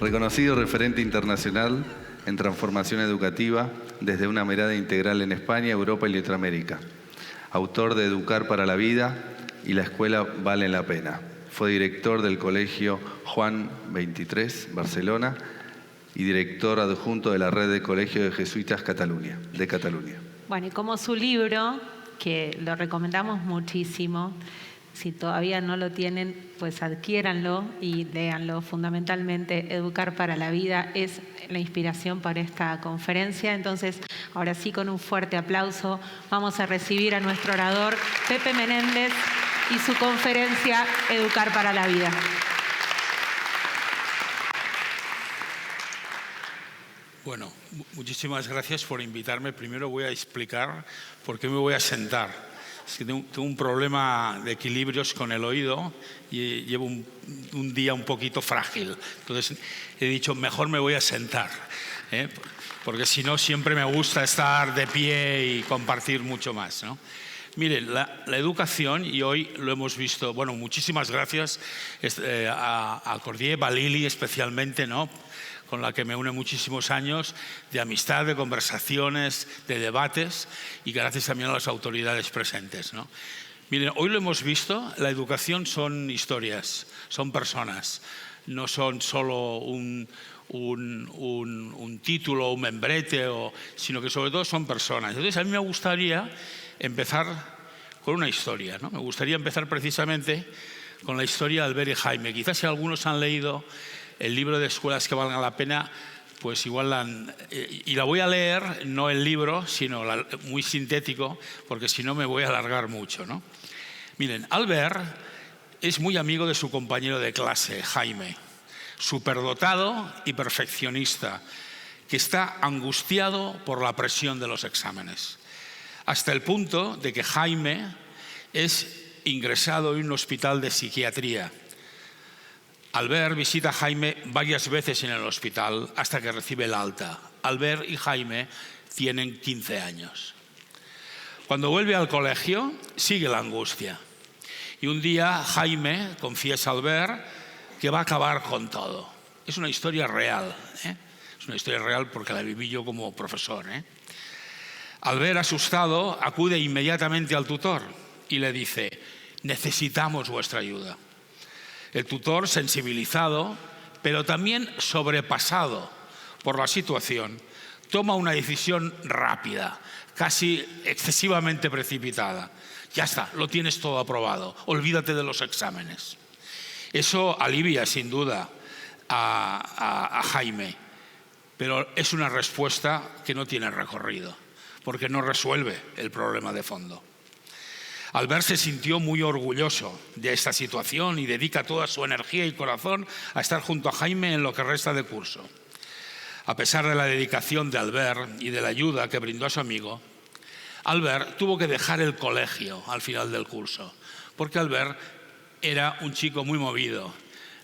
reconocido referente internacional en transformación educativa desde una mirada integral en España, Europa y Latinoamérica. Autor de Educar para la Vida y La Escuela Vale la Pena. Fue director del Colegio Juan XXIII, Barcelona, y director adjunto de la Red de Colegios de Jesuitas de Cataluña. Bueno, y como su libro, que lo recomendamos muchísimo, si todavía no lo tienen, pues adquiéranlo y léanlo. Fundamentalmente, Educar para la Vida es la inspiración para esta conferencia. Entonces, ahora sí, con un fuerte aplauso, vamos a recibir a nuestro orador, Pepe Menéndez, y su conferencia Educar para la Vida. Bueno, muchísimas gracias por invitarme. Primero voy a explicar por qué me voy a sentar. Es que tengo un problema de equilibrios con el oído y llevo un día un poquito frágil. Entonces he dicho, mejor me voy a sentar, porque si no siempre me gusta estar de pie y compartir mucho más, ¿no? Miren, la educación, y hoy lo hemos visto, bueno, muchísimas gracias a Cordier, a Lili especialmente, ¿no?, con la que me une muchísimos años de amistad, de conversaciones, de debates, y gracias también a las autoridades presentes, ¿no? Miren, hoy lo hemos visto, la educación son historias, son personas, no son solo un título, un membrete, sino que sobre todo son personas. Entonces a mí me gustaría empezar con una historia, ¿no? Me gustaría empezar precisamente con la historia de Albert y Jaime. Quizás si algunos han leído el libro de Escuelas que valgan la pena, pues igual y la voy a leer, no el libro, sino muy sintético, porque si no me voy a alargar mucho, ¿no? Miren, Albert es muy amigo de su compañero de clase, Jaime, superdotado y perfeccionista, que está angustiado por la presión de los exámenes, hasta el punto de que Jaime es ingresado en un hospital de psiquiatría. Albert visita a Jaime varias veces en el hospital hasta que recibe el alta. Albert y Jaime tienen 15 años. Cuando vuelve al colegio, sigue la angustia. Y un día Jaime confiesa a Albert que va a acabar con todo. Es una historia real, Es una historia real porque la viví yo como profesor, Albert, asustado, acude inmediatamente al tutor y le dice: necesitamos vuestra ayuda. El tutor, sensibilizado, pero también sobrepasado por la situación, toma una decisión rápida, casi excesivamente precipitada. Ya está, lo tienes todo aprobado, olvídate de los exámenes. Eso alivia sin duda a Jaime, pero es una respuesta que no tiene recorrido, porque no resuelve el problema de fondo. Albert se sintió muy orgulloso de esta situación y dedica toda su energía y corazón a estar junto a Jaime en lo que resta de curso. A pesar de la dedicación de Albert y de la ayuda que brindó a su amigo, Albert tuvo que dejar el colegio al final del curso, porque Albert era un chico muy movido.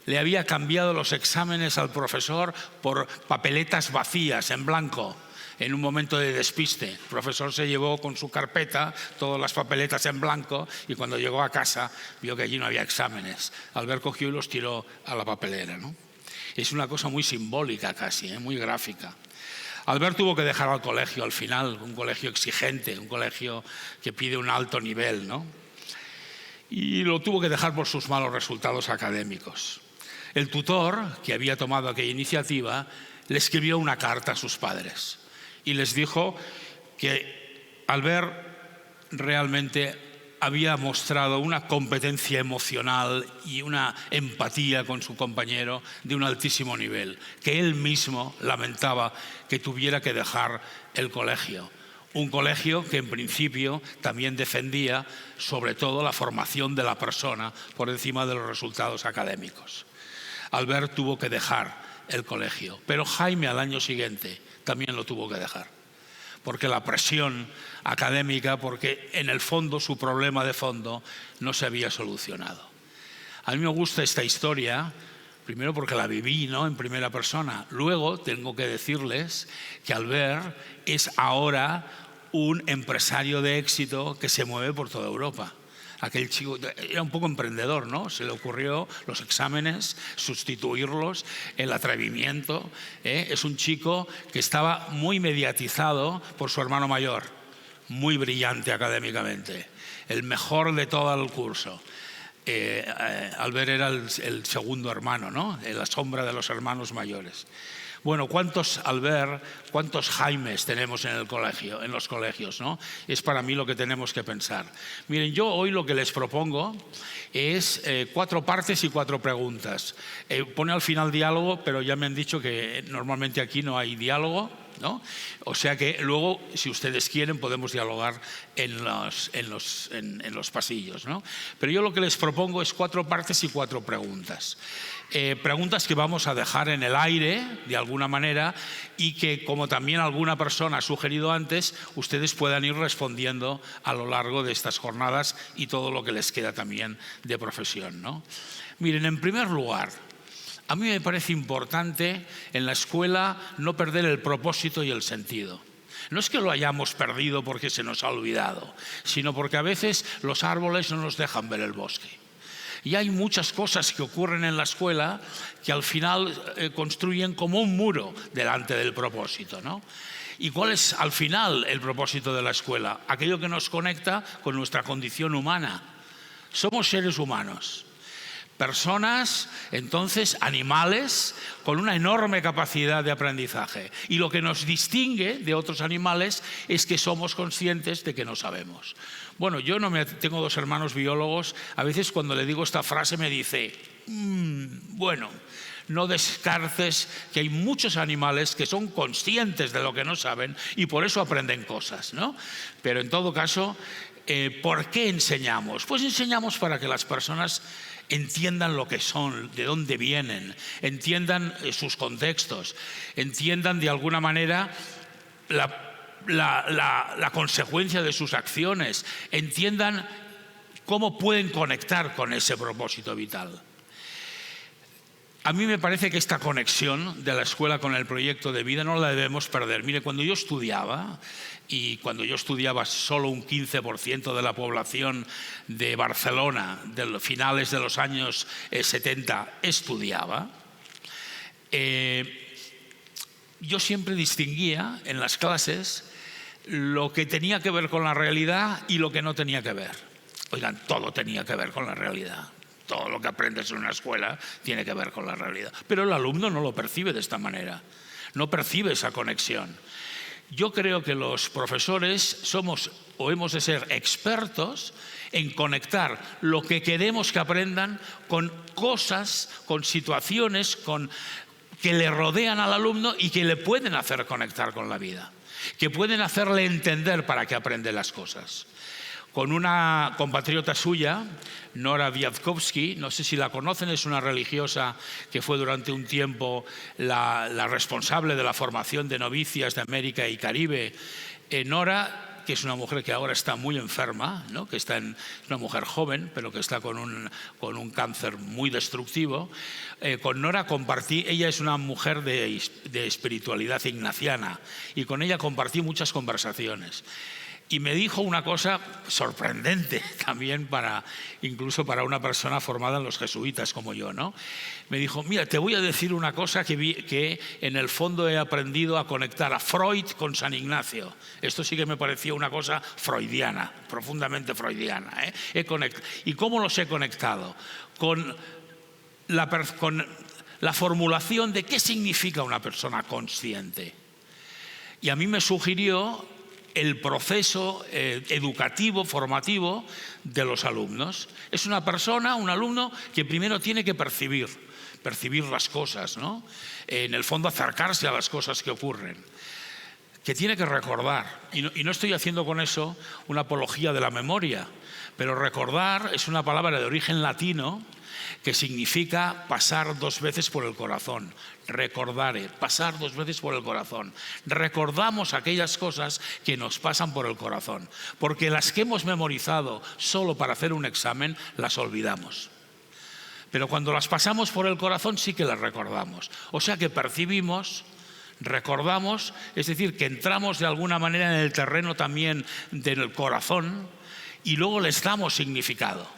Le había cambiado los exámenes al profesor por papeletas vacías, en blanco. En un momento de despiste, el profesor se llevó con su carpeta todas las papeletas en blanco y cuando llegó a casa vio que allí no había exámenes. Albert cogió y los tiró a la papelera, ¿no? Es una cosa muy simbólica casi, muy gráfica. Albert tuvo que dejar al colegio al final, un colegio exigente, un colegio que pide un alto nivel, ¿no? Y lo tuvo que dejar por sus malos resultados académicos. El tutor, que había tomado aquella iniciativa, le escribió una carta a sus padres y les dijo que Albert realmente había mostrado una competencia emocional y una empatía con su compañero de un altísimo nivel, que él mismo lamentaba que tuviera que dejar el colegio. Un colegio que en principio también defendía sobre todo la formación de la persona por encima de los resultados académicos. Albert tuvo que dejar el colegio, pero Jaime al año siguiente también lo tuvo que dejar, porque la presión académica, porque en el fondo su problema de fondo no se había solucionado. A mí me gusta esta historia, primero porque la viví, ¿no?, en primera persona. Luego tengo que decirles que Albert es ahora un empresario de éxito que se mueve por toda Europa. Aquel chico era un poco emprendedor, ¿no? Se le ocurrió los exámenes, sustituirlos, el atrevimiento. Es un chico que estaba muy mediatizado por su hermano mayor, muy brillante académicamente, el mejor de todo el curso. Albert era el segundo hermano, ¿no? En la sombra de los hermanos mayores. Bueno, ¿cuántos Albert, cuántos Jaimes tenemos en el colegio, en los colegios, ¿no? Es para mí lo que tenemos que pensar. Miren, yo hoy lo que les propongo es 4 partes y 4 preguntas. Pone al final diálogo, pero ya me han dicho que normalmente aquí no hay diálogo, ¿no? O sea que luego, si ustedes quieren, podemos dialogar en los pasillos, ¿no? Pero yo lo que les propongo es 4 partes y 4 preguntas. Preguntas que vamos a dejar en el aire, de alguna manera, y que, como también alguna persona ha sugerido antes, ustedes puedan ir respondiendo a lo largo de estas jornadas y todo lo que les queda también de profesión, ¿no? Miren, en primer lugar, a mí me parece importante en la escuela no perder el propósito y el sentido. No es que lo hayamos perdido porque se nos ha olvidado, sino porque a veces los árboles no nos dejan ver el bosque. Y hay muchas cosas que ocurren en la escuela que al final construyen como un muro delante del propósito, ¿no? ¿Y cuál es al final el propósito de la escuela? Aquello que nos conecta con nuestra condición humana. Somos seres humanos. Personas, entonces, animales con una enorme capacidad de aprendizaje. Y lo que nos distingue de otros animales es que somos conscientes de que no sabemos. Bueno, tengo 2 hermanos biólogos. A veces cuando le digo esta frase me dice, bueno, no descartes que hay muchos animales que son conscientes de lo que no saben y por eso aprenden cosas, ¿no? Pero en todo caso, ¿por qué enseñamos? Pues enseñamos para que las personas entiendan lo que son, de dónde vienen, entiendan sus contextos, entiendan de alguna manera la consecuencia de sus acciones, entiendan cómo pueden conectar con ese propósito vital. A mí me parece que esta conexión de la escuela con el proyecto de vida no la debemos perder. Mire, cuando yo estudiaba solo un 15% de la población de Barcelona, de los finales de los años 70, estudiaba, yo siempre distinguía en las clases lo que tenía que ver con la realidad y lo que no tenía que ver. Oigan, todo tenía que ver con la realidad. Todo lo que aprendes en una escuela tiene que ver con la realidad. Pero el alumno no lo percibe de esta manera. No percibe esa conexión. Yo creo que los profesores somos o hemos de ser expertos en conectar lo que queremos que aprendan con cosas, con situaciones, que le rodean al alumno y que le pueden hacer conectar con la vida, que pueden hacerle entender para qué aprende las cosas. Con una compatriota suya, Nora Wiatkowski, no sé si la conocen, es una religiosa que fue durante un tiempo la responsable de la formación de novicias de América y Caribe. Nora, que es una mujer que ahora está muy enferma, ¿no? Es una mujer joven, pero que está con un cáncer muy destructivo. Con Nora ella es una mujer de espiritualidad ignaciana, y con ella compartí muchas conversaciones. Y me dijo una cosa sorprendente también incluso para una persona formada en los jesuitas como yo, ¿no? Me dijo, mira, te voy a decir una cosa que en el fondo he aprendido a conectar a Freud con San Ignacio. Esto sí que me parecía una cosa freudiana, profundamente freudiana, ¿eh? ¿Y cómo los he conectado? Con la formulación de qué significa una persona consciente. Y a mí me sugirió el proceso educativo, formativo de los alumnos. Es un alumno que primero tiene que percibir las cosas, ¿no? En el fondo acercarse a las cosas que ocurren, que tiene que recordar. Y no estoy haciendo con eso una apología de la memoria, pero recordar es una palabra de origen latino que significa pasar 2 veces por el corazón. Recordare, pasar 2 veces por el corazón. Recordamos aquellas cosas que nos pasan por el corazón, porque las que hemos memorizado solo para hacer un examen las olvidamos. Pero cuando las pasamos por el corazón sí que las recordamos. O sea que percibimos, recordamos, es decir, que entramos de alguna manera en el terreno también del corazón y luego les damos significado.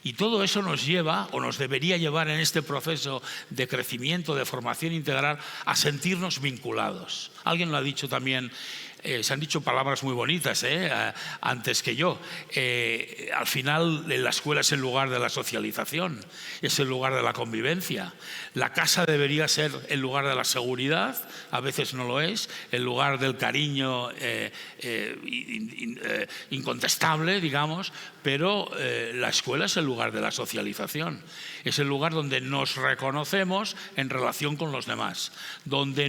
Y todo eso nos lleva, o nos debería llevar en este proceso de crecimiento, de formación integral, a sentirnos vinculados. Alguien lo ha dicho también, se han dicho palabras muy bonitas antes que yo. Al final, la escuela es el lugar de la socialización, es el lugar de la convivencia. La casa debería ser el lugar de la seguridad, a veces no lo es, el lugar del cariño incontestable, digamos, pero la escuela es el lugar de la socialización. Es el lugar donde nos reconocemos en relación con los demás, donde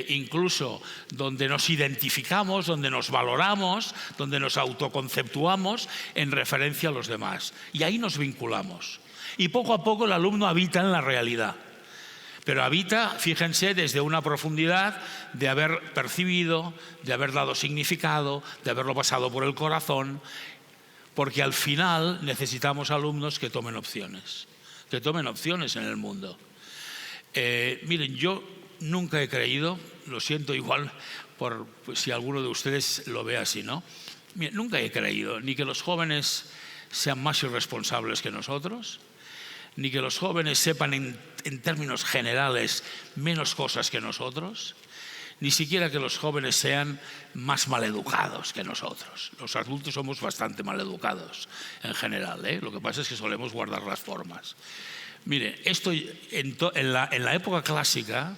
incluso donde nos identificamos, donde nos valoramos, donde nos autoconceptuamos en referencia a los demás. Y ahí nos vinculamos. Y poco a poco el alumno habita en la realidad. Pero habita, fíjense, desde una profundidad de haber percibido, de haber dado significado, de haberlo pasado por el corazón, porque al final necesitamos alumnos que tomen opciones en el mundo. Miren, yo nunca he creído, lo siento igual por si alguno de ustedes lo ve así, ¿no? Miren, nunca he creído ni que los jóvenes sean más irresponsables que nosotros, ni que los jóvenes sepan en términos generales menos cosas que nosotros, ni siquiera que los jóvenes sean más maleducados que nosotros. Los adultos somos bastante maleducados en general, ¿eh? Lo que pasa es que solemos guardar las formas. Mire, esto en la época clásica,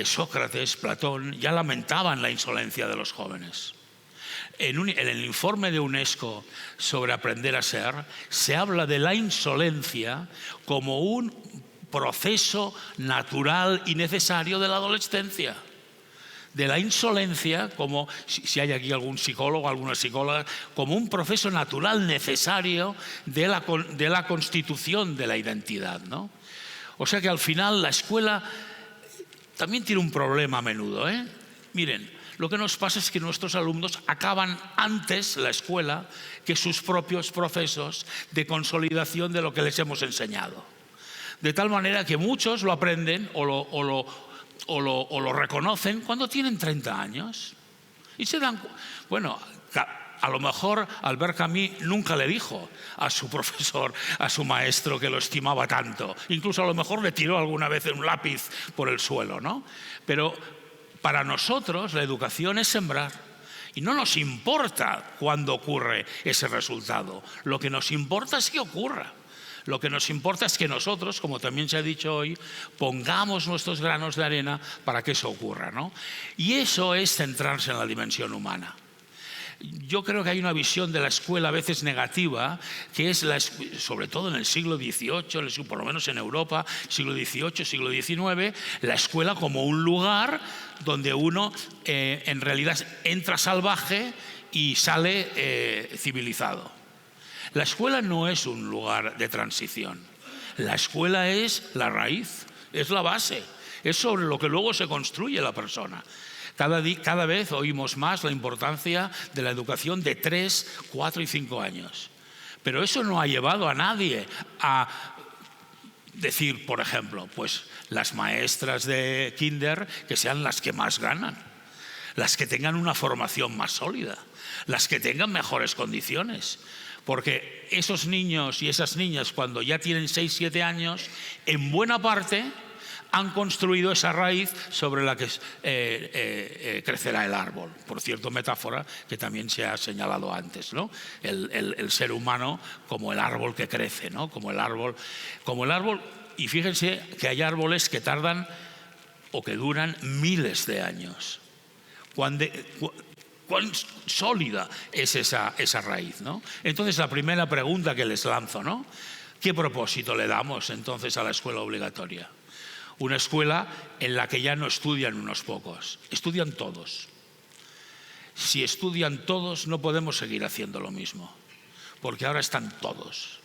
Sócrates, Platón ya lamentaban la insolencia de los jóvenes. En el informe de UNESCO sobre aprender a ser, se habla de la insolencia como un proceso natural y necesario de la adolescencia. De la insolencia, como si hay aquí algún psicólogo, alguna psicóloga, como un proceso natural necesario de la constitución de la identidad, ¿no? O sea que al final la escuela también tiene un problema a menudo, ¿eh? Miren, lo que nos pasa es que nuestros alumnos acaban antes la escuela que sus propios procesos de consolidación de lo que les hemos enseñado. De tal manera que muchos lo aprenden o lo reconocen cuando tienen 30 años. Y se dan bueno, a lo mejor Albert Camus nunca le dijo a su profesor, a su maestro, que lo estimaba tanto. Incluso a lo mejor le tiró alguna vez un lápiz por el suelo, ¿no? Pero para nosotros la educación es sembrar. Y no nos importa cuándo ocurre ese resultado. Lo que nos importa es que ocurra. Lo que nos importa es que nosotros, como también se ha dicho hoy, pongamos nuestros granos de arena para que eso ocurra, ¿no? Y eso es centrarse en la dimensión humana. Yo creo que hay una visión de la escuela a veces negativa, que es, sobre todo en el siglo XVIII, por lo menos en Europa, siglo XVIII, siglo XIX, la escuela como un lugar donde uno en realidad entra salvaje y sale civilizado. La escuela no es un lugar de transición. La escuela es la raíz, es la base, es sobre lo que luego se construye la persona. Cada vez oímos más la importancia de la educación de 3, 4 y 5 años. Pero eso no ha llevado a nadie a decir, por ejemplo, pues las maestras de kinder que sean las que más ganan, las que tengan una formación más sólida, las que tengan mejores condiciones. Porque esos niños y esas niñas, cuando ya tienen 6, 7 años, en buena parte han construido esa raíz sobre la que crecerá el árbol. Por cierto, metáfora que también se ha señalado antes, ¿no? El ser humano como el árbol que crece, ¿no? Como el árbol. Y fíjense que hay árboles que tardan o que duran miles de años. Cuán sólida es esa raíz, ¿no? Entonces, la primera pregunta que les lanzo, ¿no? ¿Qué propósito le damos entonces a la escuela obligatoria? Una escuela en la que ya no estudian unos pocos, estudian todos. Si estudian todos, no podemos seguir haciendo lo mismo, porque ahora están todos.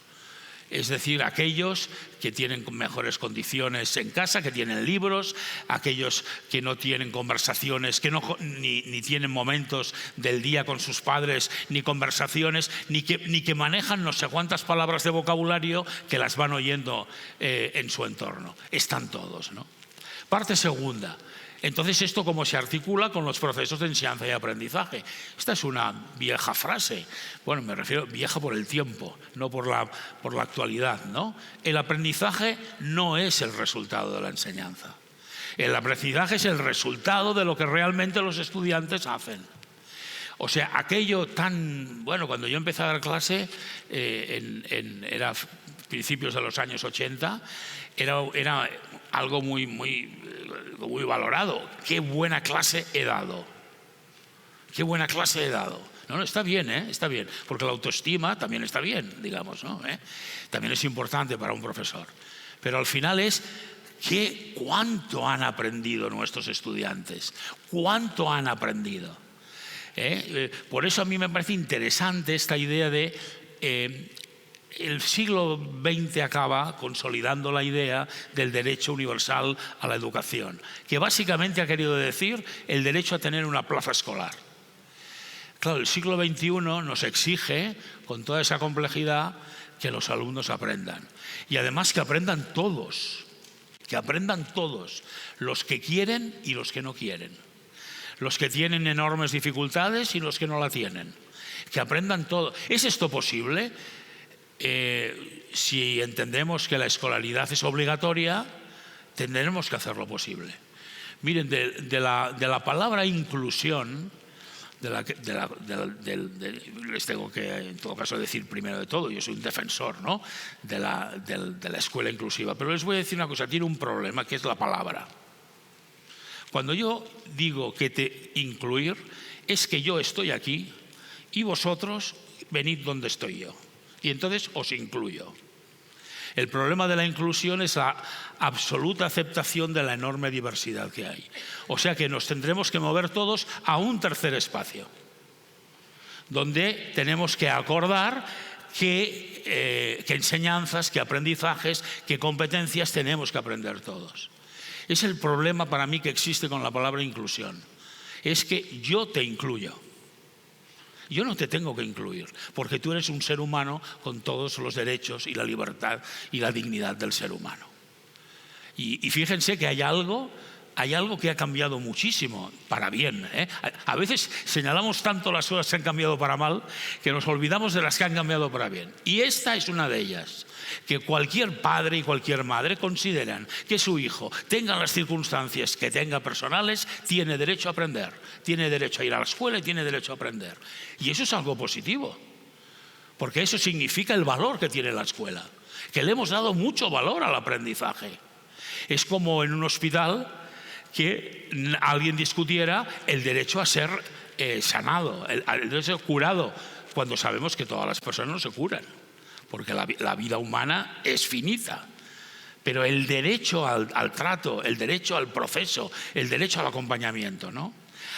Es decir, aquellos que tienen mejores condiciones en casa, que tienen libros, aquellos que no tienen conversaciones, que ni tienen momentos del día con sus padres, ni conversaciones, ni que manejan no sé cuántas palabras de vocabulario que las van oyendo en su entorno. Están todos, ¿no? Parte segunda. Entonces, ¿esto cómo se articula con los procesos de enseñanza y aprendizaje? Esta es una vieja frase. Bueno, me refiero vieja por el tiempo, no por la actualidad, ¿no? El aprendizaje no es el resultado de la enseñanza. El aprendizaje es el resultado de lo que realmente los estudiantes hacen. O sea, aquello tan... Bueno, cuando yo empecé a dar clase, era principios de los años 80, era algo muy valorado. ¡Qué buena clase he dado! ¡Qué buena clase he dado! No, está bien, está bien, porque la autoestima también está bien, digamos, ¿no? También es importante para un profesor. Pero al final es cuánto han aprendido nuestros estudiantes, cuánto han aprendido. Por eso a mí me parece interesante esta idea de... el siglo XX acaba consolidando la idea del derecho universal a la educación, que básicamente ha querido decir el derecho a tener una plaza escolar. Claro, el siglo XXI nos exige, con toda esa complejidad, que los alumnos aprendan. Y además que aprendan todos, los que quieren y los que no quieren. Los que tienen enormes dificultades y los que no la tienen. Que aprendan todo. ¿Es esto posible? Si entendemos que la escolaridad es obligatoria, tendremos que hacerlo posible. Miren, de la palabra inclusión, les tengo que en todo caso decir primero de todo, yo soy un defensor, ¿no?, de la escuela inclusiva, pero les voy a decir una cosa, tiene un problema, que es la palabra. Cuando yo digo incluir, es que yo estoy aquí y vosotros venid donde estoy yo. Y entonces os incluyo. El problema de la inclusión es la absoluta aceptación de la enorme diversidad que hay. O sea que nos tendremos que mover todos a un tercer espacio, donde tenemos que acordar qué enseñanzas, qué aprendizajes, qué competencias tenemos que aprender todos. Es el problema para mí que existe con la palabra inclusión. Es que yo te incluyo. Yo no te tengo que incluir, porque tú eres un ser humano con todos los derechos y la libertad y la dignidad del ser humano. Y fíjense que hay algo que ha cambiado muchísimo, para bien. A veces señalamos tanto las cosas que han cambiado para mal, que nos olvidamos de las que han cambiado para bien. Y esta es una de ellas, que cualquier padre y cualquier madre consideran que su hijo tenga las circunstancias que tenga personales, tiene derecho a aprender, tiene derecho a ir a la escuela y tiene derecho a aprender. Y eso es algo positivo, porque eso significa el valor que tiene la escuela, que le hemos dado mucho valor al aprendizaje. Es como en un hospital que alguien discutiera el derecho a ser sanado, el derecho a ser curado, cuando sabemos que todas las personas no se curan, porque la vida humana es finita. Pero el derecho al trato, el derecho al proceso, el derecho al acompañamiento, ¿no?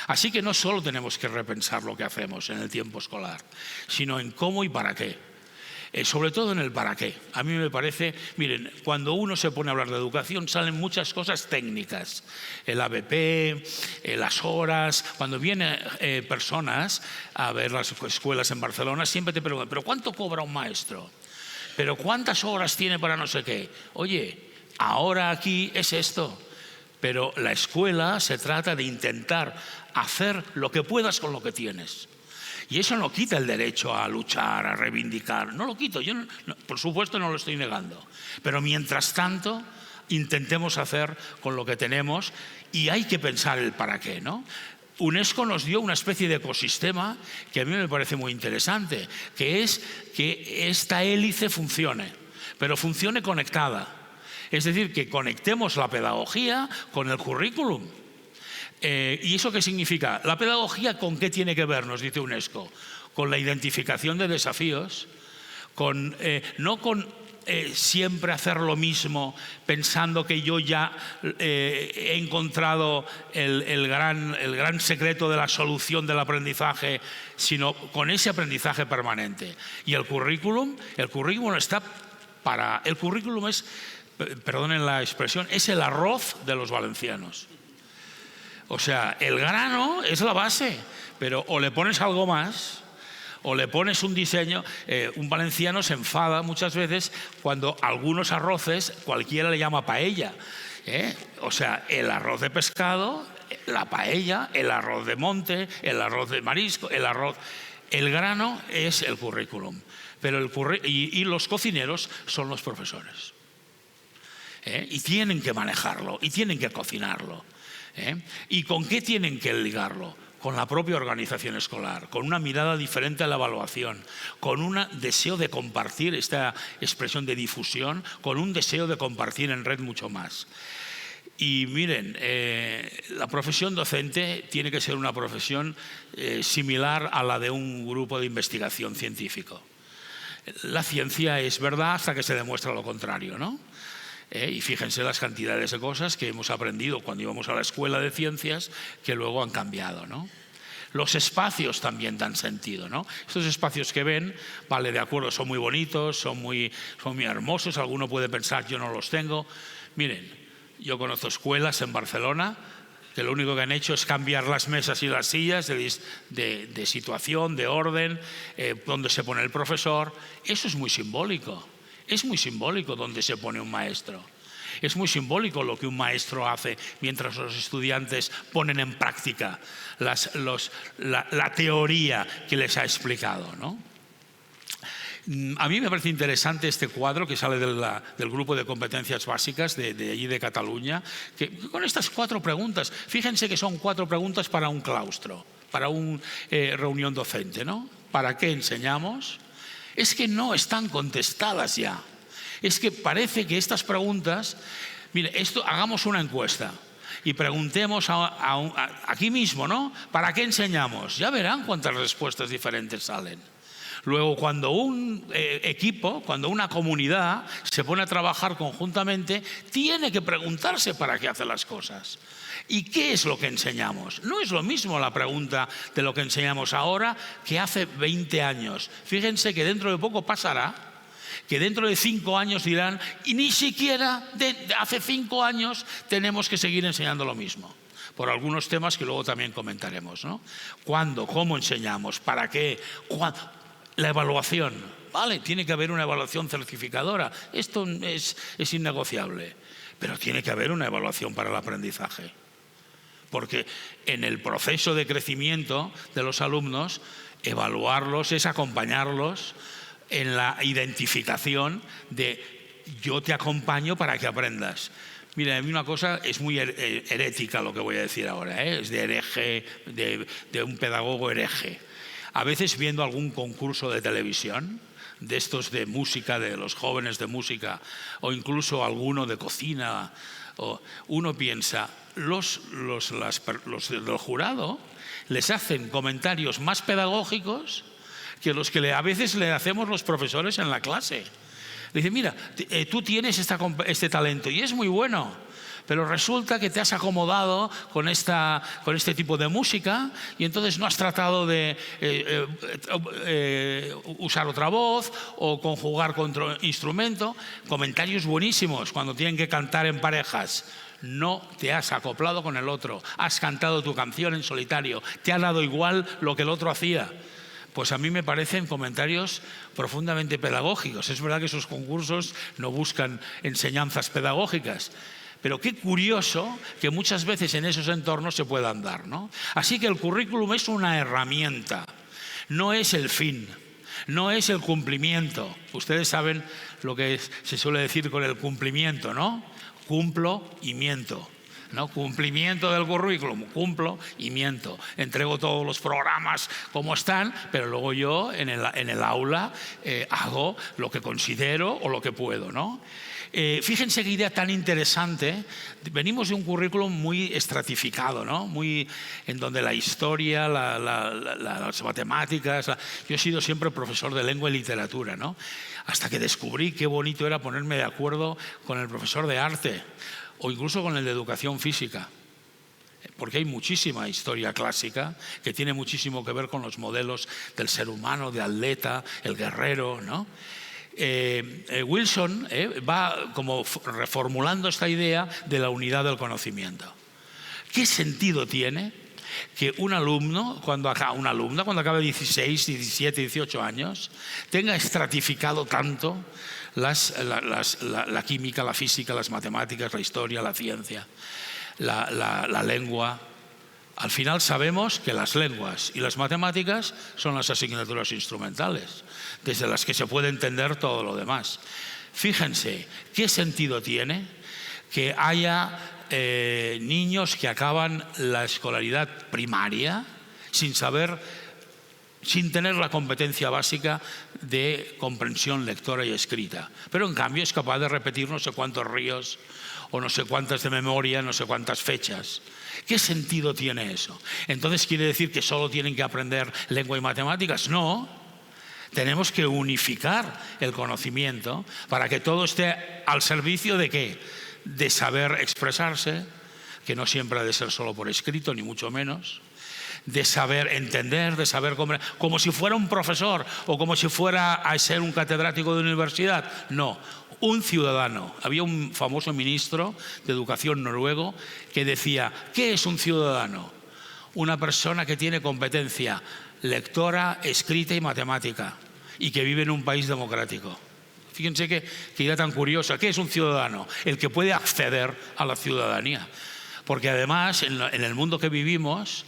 Así que no solo tenemos que repensar lo que hacemos en el tiempo escolar, sino en cómo y para qué. Sobre todo en el para qué. A mí me parece, miren, cuando uno se pone a hablar de educación salen muchas cosas técnicas. El ABP, las horas. Cuando vienen personas a ver las escuelas en Barcelona, siempre te preguntan, ¿pero cuánto cobra un maestro? ¿Pero cuántas horas tiene para no sé qué? Oye, ahora aquí es esto. Pero la escuela se trata de intentar hacer lo que puedas con lo que tienes. Y eso no quita el derecho a luchar, a reivindicar. No lo quito, yo por supuesto no lo estoy negando. Pero mientras tanto, intentemos hacer con lo que tenemos y hay que pensar el para qué, ¿no? UNESCO nos dio una especie de ecosistema que a mí me parece muy interesante, que es que esta hélice funcione, pero funcione conectada. Es decir, que conectemos la pedagogía con el currículum. ¿Y eso qué significa? ¿La pedagogía con qué tiene que ver, nos dice UNESCO? Con la identificación de desafíos, no con siempre hacer lo mismo pensando que yo ya he encontrado el gran secreto de la solución del aprendizaje, sino con ese aprendizaje permanente. Y el currículum está para... El currículum es, perdonen la expresión, es el arroz de los valencianos. O sea, el grano es la base, pero o le pones algo más o le pones un diseño. Un valenciano se enfada muchas veces cuando algunos arroces cualquiera le llama paella. O sea, el arroz de pescado, la paella, el arroz de monte, el arroz de marisco, el arroz... El grano es el currículum, pero y los cocineros son los profesores. Y tienen que manejarlo, y tienen que cocinarlo. ¿Y con qué tienen que ligarlo? Con la propia organización escolar, con una mirada diferente a la evaluación, con un deseo de compartir, esta expresión de difusión, con un deseo de compartir en red mucho más. Y miren, la profesión docente tiene que ser una profesión similar a la de un grupo de investigación científico. La ciencia es verdad hasta que se demuestra lo contrario, ¿no? Y fíjense las cantidades de cosas que hemos aprendido cuando íbamos a la escuela de ciencias que luego han cambiado, ¿no? Los espacios también dan sentido, ¿no? Estos espacios que ven, vale, de acuerdo, son muy bonitos, son muy hermosos, alguno puede pensar yo no los tengo. Miren, yo conozco escuelas en Barcelona que lo único que han hecho es cambiar las mesas y las sillas de situación, de orden, donde se pone el profesor. Eso es muy simbólico. Es muy simbólico donde se pone un maestro. Es muy simbólico lo que un maestro hace mientras los estudiantes ponen en práctica la teoría que les ha explicado, ¿no? A mí me parece interesante este cuadro que sale del grupo de competencias básicas de allí de Cataluña, que con estas 4 preguntas, fíjense que son 4 preguntas para un claustro, para una reunión docente, ¿no? ¿Para qué enseñamos? Es que no están contestadas ya. Es que parece que estas preguntas, mire, hagamos una encuesta y preguntemos aquí mismo, ¿no? ¿Para qué enseñamos? Ya verán cuántas respuestas diferentes salen. Luego, cuando un equipo, cuando una comunidad se pone a trabajar conjuntamente, tiene que preguntarse para qué hace las cosas. ¿Y qué es lo que enseñamos? No es lo mismo la pregunta de lo que enseñamos ahora que hace 20 años. Fíjense que dentro de poco pasará, que dentro de 5 años dirán, y ni siquiera hace 5 años tenemos que seguir enseñando lo mismo. Por algunos temas que luego también comentaremos, ¿no? ¿Cuándo? ¿Cómo enseñamos? ¿Para qué? ¿Cuándo? La evaluación, ¿vale? Tiene que haber una evaluación certificadora. Esto es innegociable. Pero tiene que haber una evaluación para el aprendizaje. Porque en el proceso de crecimiento de los alumnos, evaluarlos es acompañarlos en la identificación de yo te acompaño para que aprendas. Mira, a mí una cosa es muy herética lo que voy a decir ahora, es de hereje, de un pedagogo hereje. A veces viendo algún concurso de televisión, de estos de música, de los jóvenes de música, o incluso alguno de cocina, uno piensa, los del jurado les hacen comentarios más pedagógicos que los que a veces le hacemos los profesores en la clase. Le dice, mira, tú tienes este talento y es muy bueno, pero resulta que te has acomodado con este tipo de música y entonces no has tratado de usar otra voz o conjugar con otro instrumento. Comentarios buenísimos cuando tienen que cantar en parejas. No te has acoplado con el otro, has cantado tu canción en solitario, te ha dado igual lo que el otro hacía. Pues a mí me parecen comentarios profundamente pedagógicos. Es verdad que esos concursos no buscan enseñanzas pedagógicas, pero qué curioso que muchas veces en esos entornos se puedan dar, ¿no? Así que el currículum es una herramienta, no es el fin, no es el cumplimiento. Ustedes saben lo que se suele decir con el cumplimiento, ¿no? Cumplo y miento. ¿No? Cumplimiento del currículum, cumplo y miento. Entrego todos los programas como están, pero luego yo en el aula hago lo que considero o lo que puedo, ¿no? Fíjense qué idea tan interesante. Venimos de un currículum muy estratificado, ¿no? Muy en donde la historia, las matemáticas. Yo he sido siempre profesor de lengua y literatura, ¿no? Hasta que descubrí qué bonito era ponerme de acuerdo con el profesor de arte o incluso con el de educación física, porque hay muchísima historia clásica que tiene muchísimo que ver con los modelos del ser humano, de atleta, el guerrero, ¿no? Wilson va como reformulando esta idea de la unidad del conocimiento. ¿Qué sentido tiene que un alumno, cuando acabe 16, 17, 18 años, tenga estratificado tanto la química, la física, las matemáticas, la historia, la ciencia, la lengua. Al final sabemos que las lenguas y las matemáticas son las asignaturas instrumentales, desde las que se puede entender todo lo demás. Fíjense, ¿qué sentido tiene que haya niños que acaban la escolaridad primaria sin tener la competencia básica de comprensión lectora y escrita, pero en cambio es capaz de repetir no sé cuántos ríos o no sé cuántas de memoria, no sé cuántas fechas? ¿Qué sentido tiene eso? Entonces, ¿quiere decir que solo tienen que aprender lengua y matemáticas? No. Tenemos que unificar el conocimiento para que todo esté al servicio de ¿qué? De saber expresarse, que no siempre ha de ser solo por escrito, ni mucho menos, de saber entender, de saber como si fuera un profesor o como si fuera a ser un catedrático de universidad. No, un ciudadano. Había un famoso ministro de Educación noruego que decía, ¿qué es un ciudadano? Una persona que tiene competencia lectora, escrita y matemática y que vive en un país democrático. Fíjense qué idea tan curiosa. ¿Qué es un ciudadano? El que puede acceder a la ciudadanía. Porque además, en el mundo que vivimos,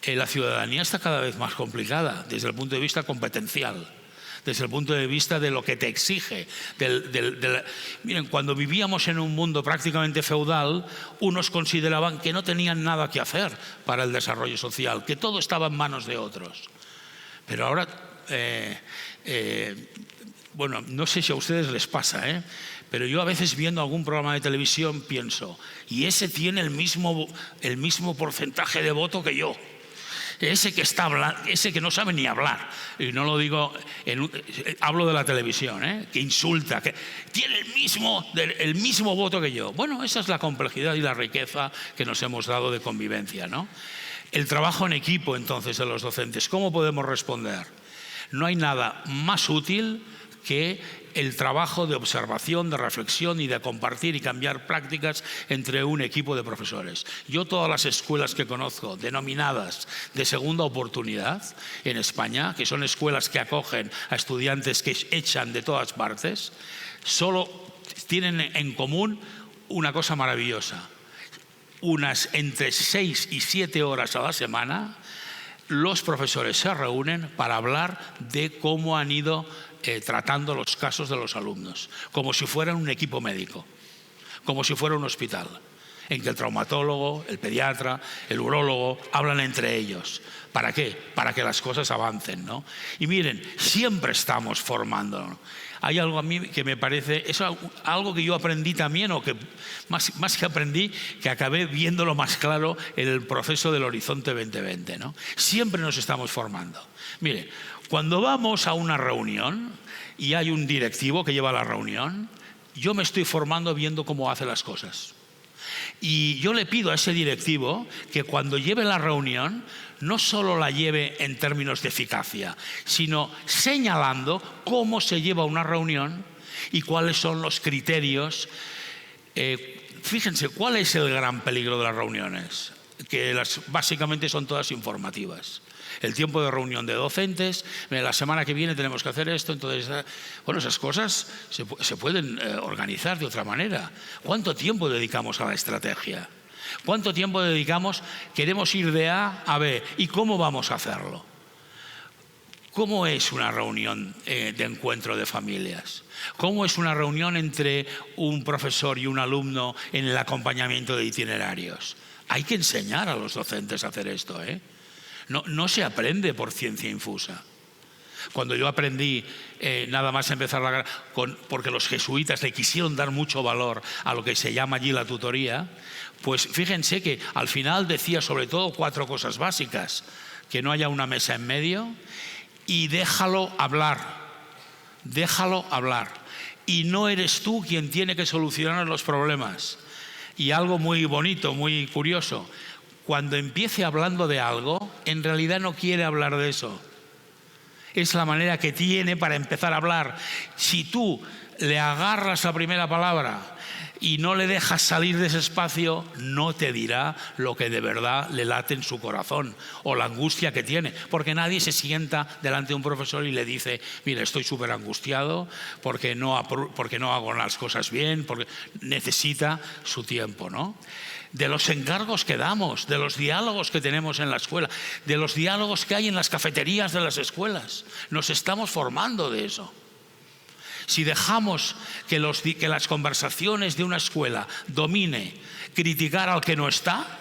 la ciudadanía está cada vez más complicada desde el punto de vista competencial, desde el punto de vista de lo que te exige. Miren, cuando vivíamos en un mundo prácticamente feudal, unos consideraban que no tenían nada que hacer para el desarrollo social, que todo estaba en manos de otros. Pero ahora, bueno, no sé si a ustedes les pasa, pero yo a veces viendo algún programa de televisión pienso, y ese tiene el mismo porcentaje de voto que yo. Ese que no sabe ni hablar, y no lo digo, hablo de la televisión, que insulta, que tiene el mismo voto que yo. Bueno, esa es la complejidad y la riqueza que nos hemos dado de convivencia, ¿no? El trabajo en equipo, entonces, de los docentes, ¿cómo podemos responder? No hay nada más útil que el trabajo de observación, de reflexión y de compartir y cambiar prácticas entre un equipo de profesores. Yo todas las escuelas que conozco, denominadas de segunda oportunidad en España, que son escuelas que acogen a estudiantes que echan de todas partes, solo tienen en común una cosa maravillosa. Unas entre 6 y 7 horas a la semana, los profesores se reúnen para hablar de cómo han ido tratando los casos de los alumnos, como si fueran un equipo médico, como si fuera un hospital, en que el traumatólogo, el pediatra, el urólogo hablan entre ellos. ¿Para qué? Para que las cosas avancen, ¿no? Y miren, siempre estamos formando. Hay algo a mí que me parece, es algo que yo aprendí también, o que más que aprendí, que acabé viéndolo más claro en el proceso del Horizonte 2020, ¿no? Siempre nos estamos formando. Miren, cuando vamos a una reunión y hay un directivo que lleva la reunión, yo me estoy formando viendo cómo hace las cosas. Y yo le pido a ese directivo que cuando lleve la reunión no solo la lleve en términos de eficacia, sino señalando cómo se lleva una reunión y cuáles son los criterios. Fíjense, ¿cuál es el gran peligro de las reuniones? Que básicamente son todas informativas. El tiempo de reunión de docentes, la semana que viene tenemos que hacer esto, entonces, bueno, esas cosas se pueden organizar de otra manera. ¿Cuánto tiempo dedicamos a la estrategia? ¿Cuánto tiempo dedicamos? Queremos ir de A a B. ¿Y cómo vamos a hacerlo? ¿Cómo es una reunión de encuentro de familias? ¿Cómo es una reunión entre un profesor y un alumno en el acompañamiento de itinerarios? Hay que enseñar a los docentes a hacer esto, No se aprende por ciencia infusa. Cuando yo aprendí, nada más empezar porque los jesuitas le quisieron dar mucho valor a lo que se llama allí la tutoría, pues fíjense que al final decía sobre todo 4 cosas básicas: que no haya una mesa en medio y déjalo hablar. Y no eres tú quien tiene que solucionar los problemas. Y algo muy bonito, muy curioso: cuando empiece hablando de algo, en realidad no quiere hablar de eso. Es la manera que tiene para empezar a hablar. Si tú le agarras la primera palabra y no le dejas salir de ese espacio, no te dirá lo que de verdad le late en su corazón o la angustia que tiene, porque nadie se sienta delante de un profesor y le dice: mira, estoy súper angustiado porque no hago las cosas bien, porque necesita su tiempo, ¿no? De los encargos que damos, de los diálogos que tenemos en la escuela, de los diálogos que hay en las cafeterías de las escuelas. Nos estamos formando de eso. Si dejamos que las conversaciones de una escuela domine criticar al que no está,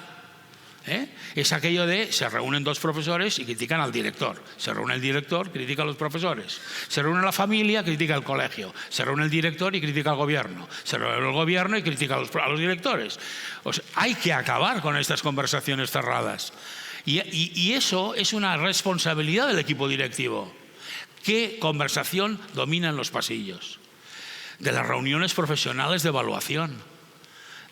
es aquello de: se reúnen dos profesores y critican al director, se reúne el director, critica a los profesores, se reúne la familia, critica al colegio, se reúne el director y critica al gobierno, se reúne el gobierno y critica a los directores. O sea, hay que acabar con estas conversaciones cerradas, y eso es una responsabilidad del equipo directivo. ¿Qué conversación domina en los pasillos? De las reuniones profesionales de evaluación,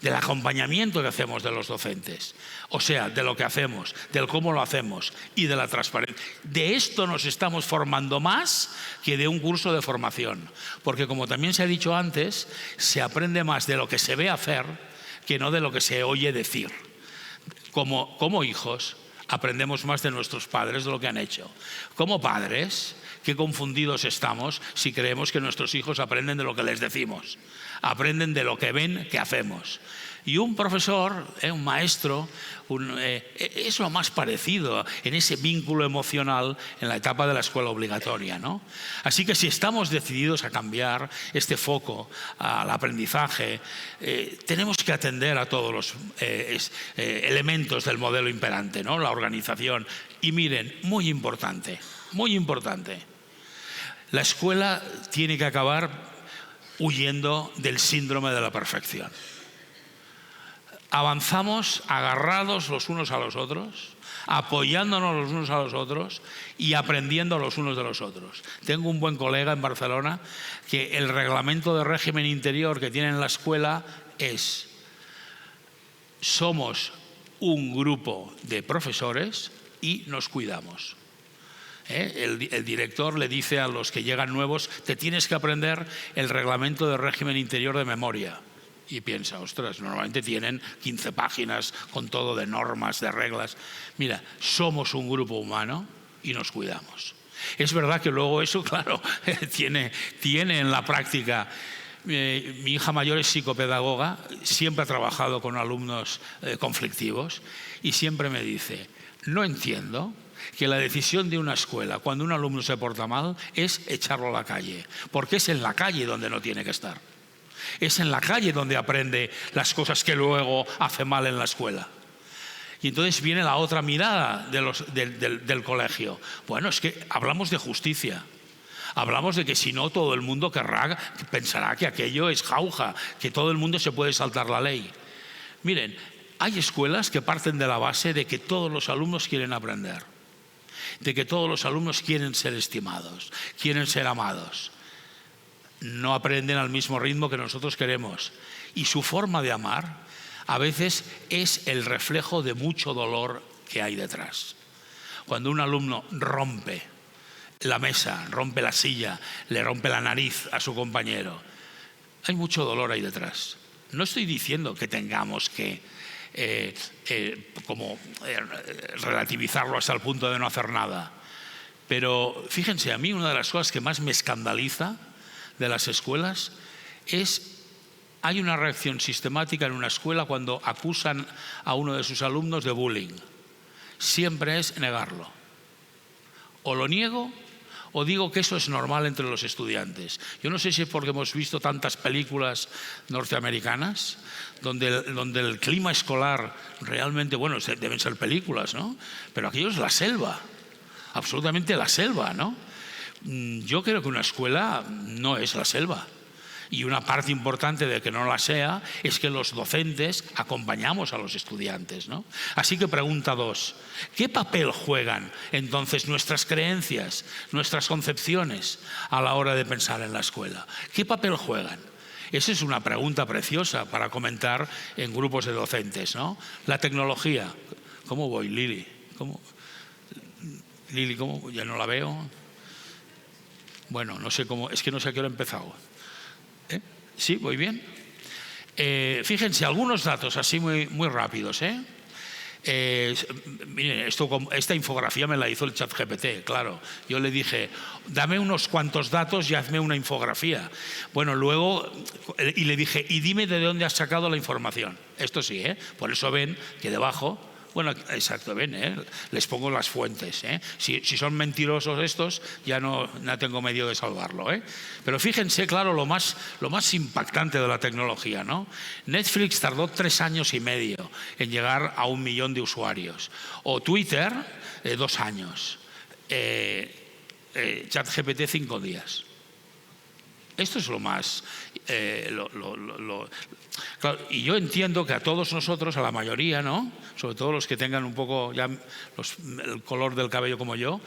del acompañamiento que hacemos de los docentes, o sea, de lo que hacemos, del cómo lo hacemos y de la transparencia. De esto nos estamos formando más que de un curso de formación, porque, como también se ha dicho antes, se aprende más de lo que se ve hacer que no de lo que se oye decir. Como hijos aprendemos más de nuestros padres de lo que han hecho. Como padres, qué confundidos estamos si creemos que nuestros hijos aprenden de lo que les decimos, aprenden de lo que ven que hacemos. Y un profesor, un maestro, es lo más parecido en ese vínculo emocional en la etapa de la escuela obligatoria, ¿no? Así que si estamos decididos a cambiar este foco al aprendizaje, tenemos que atender a todos los elementos del modelo imperante, ¿no? La organización. Y miren, muy importante, la escuela tiene que acabar huyendo del síndrome de la perfección. Avanzamos agarrados los unos a los otros, apoyándonos los unos a los otros y aprendiendo los unos de los otros. Tengo un buen colega en Barcelona que el reglamento de régimen interior que tiene en la escuela es: somos un grupo de profesores y nos cuidamos. El director le dice a los que llegan nuevos: te tienes que aprender el reglamento de régimen interior de memoria. Y piensa: ostras, normalmente tienen 15 páginas con todo de normas, de reglas. Mira, somos un grupo humano y nos cuidamos. Es verdad que luego eso, claro, tiene en la práctica. Mi hija mayor es psicopedagoga, siempre ha trabajado con alumnos conflictivos y siempre me dice: no entiendo que la decisión de una escuela cuando un alumno se porta mal es echarlo a la calle, porque es en la calle donde no tiene que estar. Es en la calle donde aprende las cosas que luego hace mal en la escuela. Y entonces viene la otra mirada del colegio. Bueno, es que hablamos de justicia. Hablamos de que si no, todo el mundo pensará que aquello es jauja, que todo el mundo se puede saltar la ley. Miren, hay escuelas que parten de la base de que todos los alumnos quieren aprender, de que todos los alumnos quieren ser estimados, quieren ser amados. No aprenden al mismo ritmo que nosotros queremos, y su forma de amar a veces es el reflejo de mucho dolor que hay detrás. Cuando un alumno rompe la mesa, rompe la silla, le rompe la nariz a su compañero, hay mucho dolor ahí detrás. No estoy diciendo que tengamos que relativizarlo hasta el punto de no hacer nada, pero fíjense, a mí una de las cosas que más me escandaliza de las escuelas es: hay una reacción sistemática en una escuela cuando acusan a uno de sus alumnos de bullying. Siempre es negarlo. O lo niego o digo que eso es normal entre los estudiantes. Yo no sé si es porque hemos visto tantas películas norteamericanas donde el clima escolar realmente, bueno, deben ser películas, ¿no? Pero aquello es la selva, absolutamente la selva, ¿no? Yo creo que una escuela no es la selva. Y una parte importante de que no la sea es que los docentes acompañamos a los estudiantes, ¿no? Así que pregunta 2. ¿Qué papel juegan entonces nuestras creencias, nuestras concepciones a la hora de pensar en la escuela? ¿Qué papel juegan? Esa es una pregunta preciosa para comentar en grupos de docentes, ¿no? La tecnología. ¿Cómo voy, Lili? Lili, ¿cómo? Ya no la veo. Bueno, no sé cómo, es que no sé a qué hora he empezado. ¿Sí? ¿Voy bien? Fíjense, algunos datos así muy rápidos. Miren, esta infografía me la hizo el ChatGPT, claro. Yo le dije, dame unos cuantos datos y hazme una infografía. Bueno, luego, y le dije, y dime de dónde has sacado la información. Esto sí, por eso ven que debajo, bueno, exacto, ven, les pongo las fuentes. Si son mentirosos estos, ya no tengo medio de salvarlo. Pero fíjense, claro, lo más impactante de la tecnología, ¿no? Netflix tardó 3 años y medio en llegar a 1 millón de usuarios. O Twitter, 2 años. ChatGPT, 5 días. Esto es lo más... Claro, y yo entiendo que a todos nosotros, a la mayoría, ¿no? Sobre todo los que tengan un poco ya el color del cabello como yo,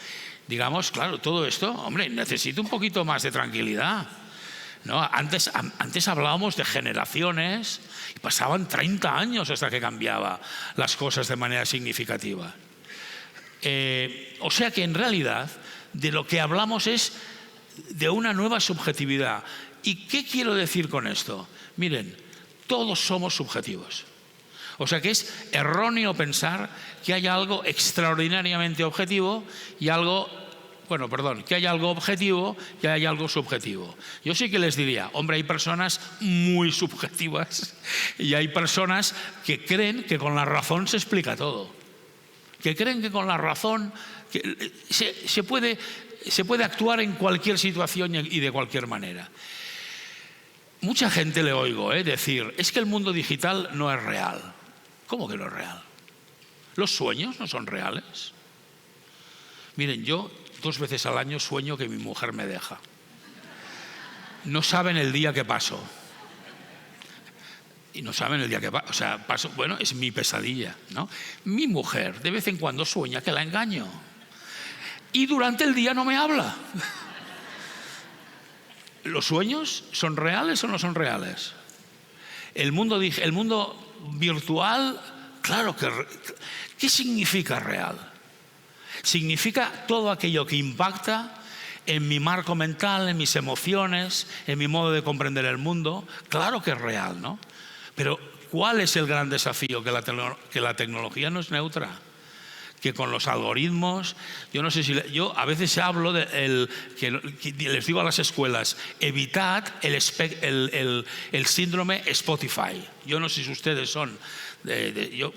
digamos, claro, todo esto, hombre, necesito un poquito más de tranquilidad, ¿no? Antes hablábamos de generaciones y pasaban 30 años hasta que cambiaba las cosas de manera significativa. O sea que en realidad de lo que hablamos es de una nueva subjetividad. ¿Y qué quiero decir con esto? Miren, todos somos subjetivos. O sea que es erróneo pensar que hay algo extraordinariamente objetivo y algo, que hay algo objetivo y hay algo subjetivo. Yo sí que les diría, hombre, hay personas muy subjetivas y hay personas que creen que con la razón se explica todo. Que creen que con la razón se puede actuar en cualquier situación y de cualquier manera. Mucha gente le oigo decir, es que el mundo digital no es real. ¿Cómo que no es real? ¿Los sueños no son reales? Miren, yo 2 veces al año sueño que mi mujer me deja. No saben el día que paso. Y no saben el día que paso. O sea, bueno, es mi pesadilla, ¿no? Mi mujer de vez en cuando sueña que la engaño. Y durante el día no me habla. ¿Los sueños son reales o no son reales? El mundo virtual, claro que... ¿Qué significa real? Significa todo aquello que impacta en mi marco mental, en mis emociones, en mi modo de comprender el mundo. Claro que es real, ¿no? Pero ¿cuál es el gran desafío? Que la tecnología no es neutra. Que con los algoritmos, yo no sé si... Yo a veces hablo que les digo a las escuelas, evitad el síndrome Spotify. Yo no sé si ustedes son...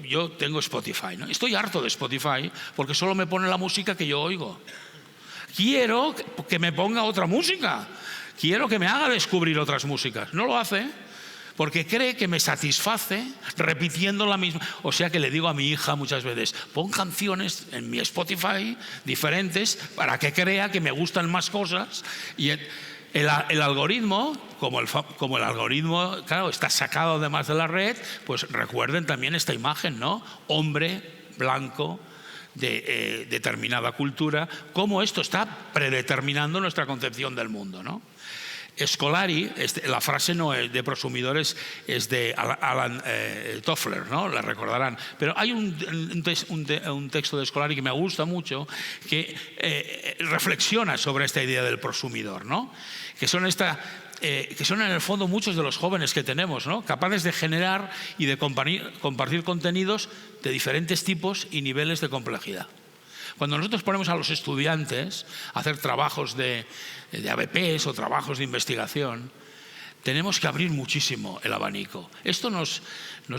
yo tengo Spotify, ¿no? Estoy harto de Spotify porque solo me pone la música que yo oigo. Quiero que me ponga otra música. Quiero que me haga descubrir otras músicas. No lo hace. Porque cree que me satisface repitiendo la misma. O sea que le digo a mi hija muchas veces, pon canciones en mi Spotify diferentes para que crea que me gustan más cosas. Y el algoritmo, como el algoritmo, claro, está sacado además de la red, pues recuerden también esta imagen, ¿no? Hombre blanco de determinada cultura, cómo esto está predeterminando nuestra concepción del mundo, ¿no? Scolari, la frase no es de Prosumidores, es de Alan Toffler, ¿no? La recordarán. Pero hay un texto de Scolari que me gusta mucho que reflexiona sobre esta idea del prosumidor, ¿no? Que son en el fondo muchos de los jóvenes que tenemos, ¿no? Capaces de generar y de compartir contenidos de diferentes tipos y niveles de complejidad. Cuando nosotros ponemos a los estudiantes a hacer trabajos de ABPs o trabajos de investigación, tenemos que abrir muchísimo el abanico. Esto nos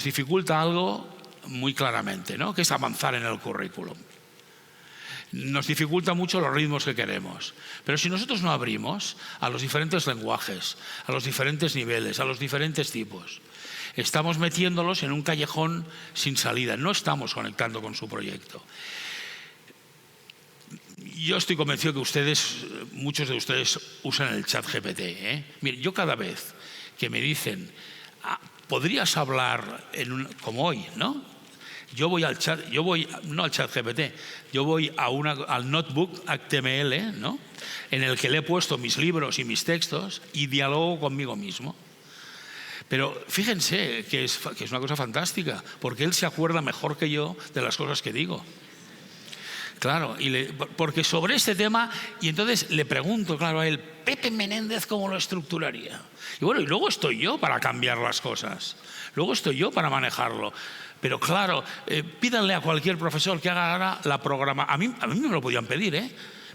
dificulta algo muy claramente, ¿no? Que es avanzar en el currículum. Nos dificulta mucho los ritmos que queremos. Pero si nosotros no abrimos a los diferentes lenguajes, a los diferentes niveles, a los diferentes tipos, estamos metiéndolos en un callejón sin salida. No estamos conectando con su proyecto. Yo estoy convencido que muchos de ustedes usan el ChatGPT. Miren, yo cada vez que me dicen, ¿podrías hablar como hoy, ¿no? Yo voy no al ChatGPT, yo voy al notebook HTML, ¿no? En el que le he puesto mis libros y mis textos y dialogo conmigo mismo. Pero fíjense que es una cosa fantástica, porque él se acuerda mejor que yo de las cosas que digo. Claro, porque sobre este tema, y entonces le pregunto, claro, a él, Pepe Menéndez, ¿cómo lo estructuraría? Y bueno, y luego estoy yo para cambiar las cosas, luego estoy yo para manejarlo. Pero claro, pídanle a cualquier profesor que haga ahora la programación. A mí me lo podían pedir,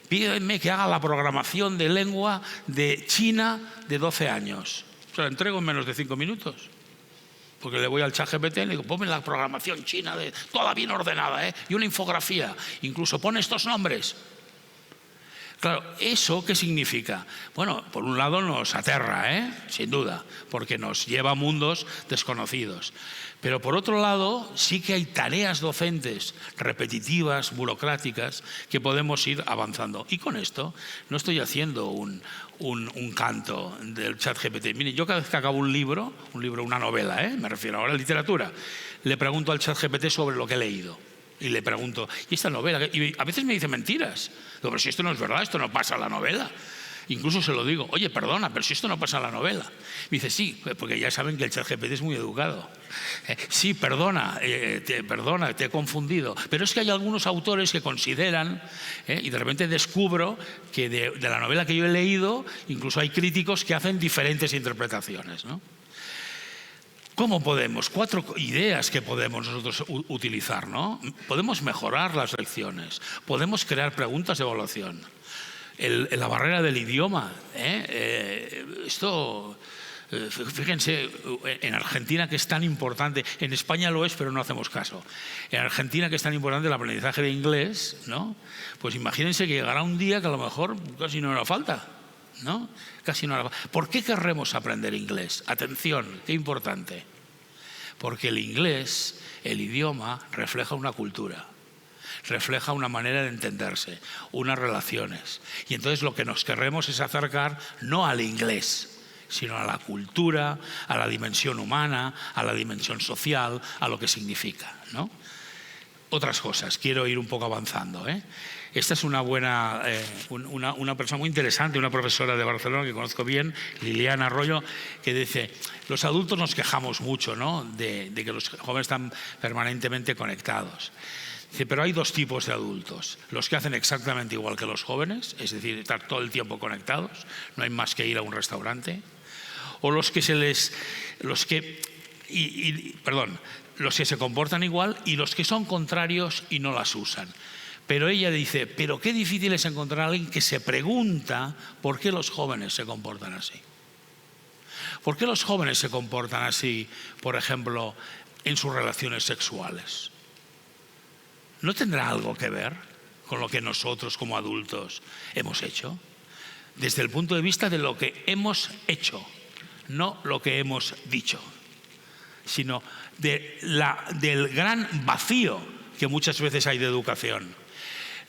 Pídenme que haga la programación de lengua de China de 12 años. Se la entrego en menos de 5 minutos. Porque le voy al ChatGPT y le digo, ponme la programación china, toda bien ordenada, y una infografía. Incluso pone estos nombres. Claro, ¿eso qué significa? Bueno, por un lado nos aterra, sin duda, porque nos lleva a mundos desconocidos. Pero por otro lado, sí que hay tareas docentes repetitivas, burocráticas, que podemos ir avanzando. Y con esto no estoy haciendo un canto del ChatGPT. Mire, yo cada vez que acabo un libro, una novela, me refiero ahora a literatura, le pregunto al ChatGPT sobre lo que he leído. Y le pregunto, ¿y esta novela? Y a veces me dice mentiras. Digo, pero si esto no es verdad, esto no pasa en la novela. Incluso se lo digo, oye, perdona, pero si esto no pasa en la novela. Me dice, sí, porque ya saben que el ChatGPT es muy educado. Sí, perdona, te he confundido. Pero es que hay algunos autores que consideran, y de repente descubro que de la novela que yo he leído, incluso hay críticos que hacen diferentes interpretaciones, ¿no? ¿Cómo podemos? 4 ideas que podemos nosotros utilizar, ¿no? Podemos mejorar las lecciones, podemos crear preguntas de evaluación. La barrera del idioma, esto, fíjense, en Argentina, que es tan importante, en España lo es, pero no hacemos caso. En Argentina, que es tan importante el aprendizaje de inglés, ¿no? Pues imagínense que llegará un día que a lo mejor casi no hará falta, ¿no? Casi no hará falta. ¿Por qué querremos aprender inglés? Atención, qué importante. Porque el inglés, el idioma, refleja una cultura. Refleja una manera de entenderse, unas relaciones. Y entonces lo que nos queremos es acercar no al inglés, sino a la cultura, a la dimensión humana, a la dimensión social, a lo que significa, ¿no? Otras cosas, quiero ir un poco avanzando, Esta es una buena, una persona muy interesante, una profesora de Barcelona que conozco bien, Liliana Arroyo, que dice, los adultos nos quejamos mucho, ¿no?, de que los jóvenes están permanentemente conectados. Dice, pero hay 2 tipos de adultos, los que hacen exactamente igual que los jóvenes, es decir, estar todo el tiempo conectados, no hay más que ir a un restaurante, o los que se comportan igual y los que son contrarios y no las usan. Pero ella dice, pero qué difícil es encontrar a alguien que se pregunta por qué los jóvenes se comportan así. ¿Por qué los jóvenes se comportan así, por ejemplo, en sus relaciones sexuales? ¿No tendrá algo que ver con lo que nosotros como adultos hemos hecho? Desde el punto de vista de lo que hemos hecho, no lo que hemos dicho, sino del gran vacío que muchas veces hay de educación.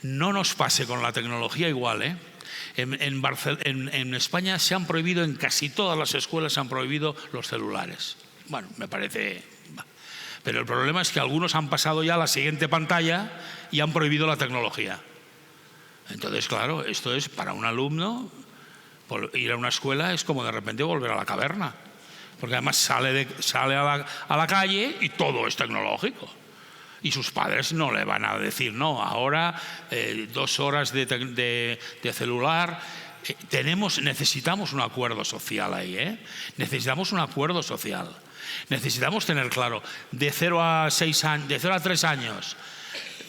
No nos pase con la tecnología igual, En España se han prohibido, en casi todas las escuelas se han prohibido los celulares. Bueno, me parece... Pero el problema es que algunos han pasado ya a la siguiente pantalla y han prohibido la tecnología. Entonces, claro, esto es para un alumno, ir a una escuela es como de repente volver a la caverna. Porque además sale a la calle y todo es tecnológico. Y sus padres no le van a decir, no, ahora 2 horas de celular. Necesitamos un acuerdo social ahí, Necesitamos un acuerdo social. Necesitamos tener claro, de 0 a 3 años,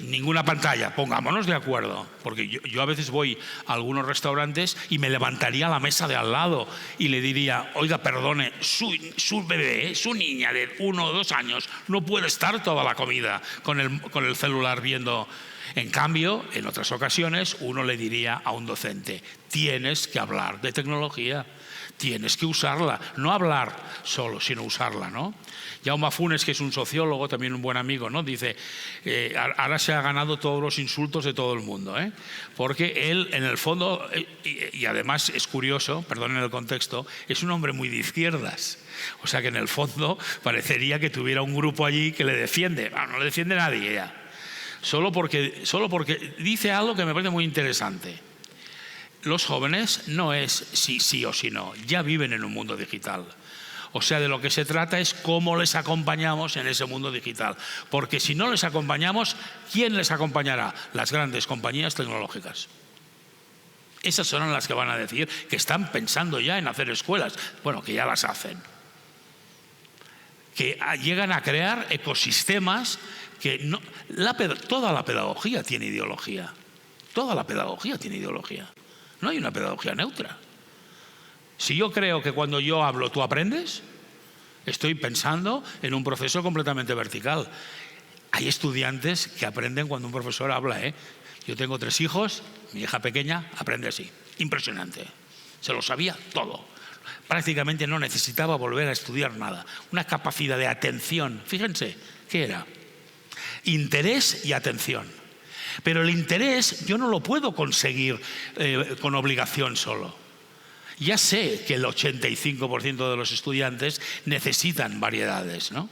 ninguna pantalla, pongámonos de acuerdo. Porque yo a veces voy a algunos restaurantes y me levantaría a la mesa de al lado y le diría, oiga, perdone, su bebé, su niña de 1 o 2 años no puede estar toda la comida con el celular viendo. En cambio, en otras ocasiones uno le diría a un docente, tienes que hablar de tecnología, tienes que usarla, no hablar solo, sino usarla, ¿no? Jaume Funes, que es un sociólogo, también un buen amigo, ¿no?, dice, ahora se ha ganado todos los insultos de todo el mundo, porque él, en el fondo, y además es curioso, perdonen el contexto, es un hombre muy de izquierdas. O sea que en el fondo parecería que tuviera un grupo allí que le defiende. No le defiende nadie ya. Solo porque dice algo que me parece muy interesante. Los jóvenes no es si sí o si no, ya viven en un mundo digital. O sea, de lo que se trata es cómo les acompañamos en ese mundo digital. Porque si no les acompañamos, ¿quién les acompañará? Las grandes compañías tecnológicas. Esas son las que van a decir que están pensando ya en hacer escuelas. Bueno, que ya las hacen. Que llegan a crear ecosistemas que no... Toda la pedagogía tiene ideología. Toda la pedagogía tiene ideología. No hay una pedagogía neutra. Si yo creo que cuando yo hablo tú aprendes, estoy pensando en un proceso completamente vertical. Hay estudiantes que aprenden cuando un profesor habla, ¿eh? Yo tengo 3 hijos, mi hija pequeña aprende así. Impresionante. Se lo sabía todo. Prácticamente no necesitaba volver a estudiar nada. Una capacidad de atención. Fíjense, ¿qué era? Interés y atención. Pero el interés yo no lo puedo conseguir con obligación solo. Ya sé que el 85% de los estudiantes necesitan variedades, ¿no?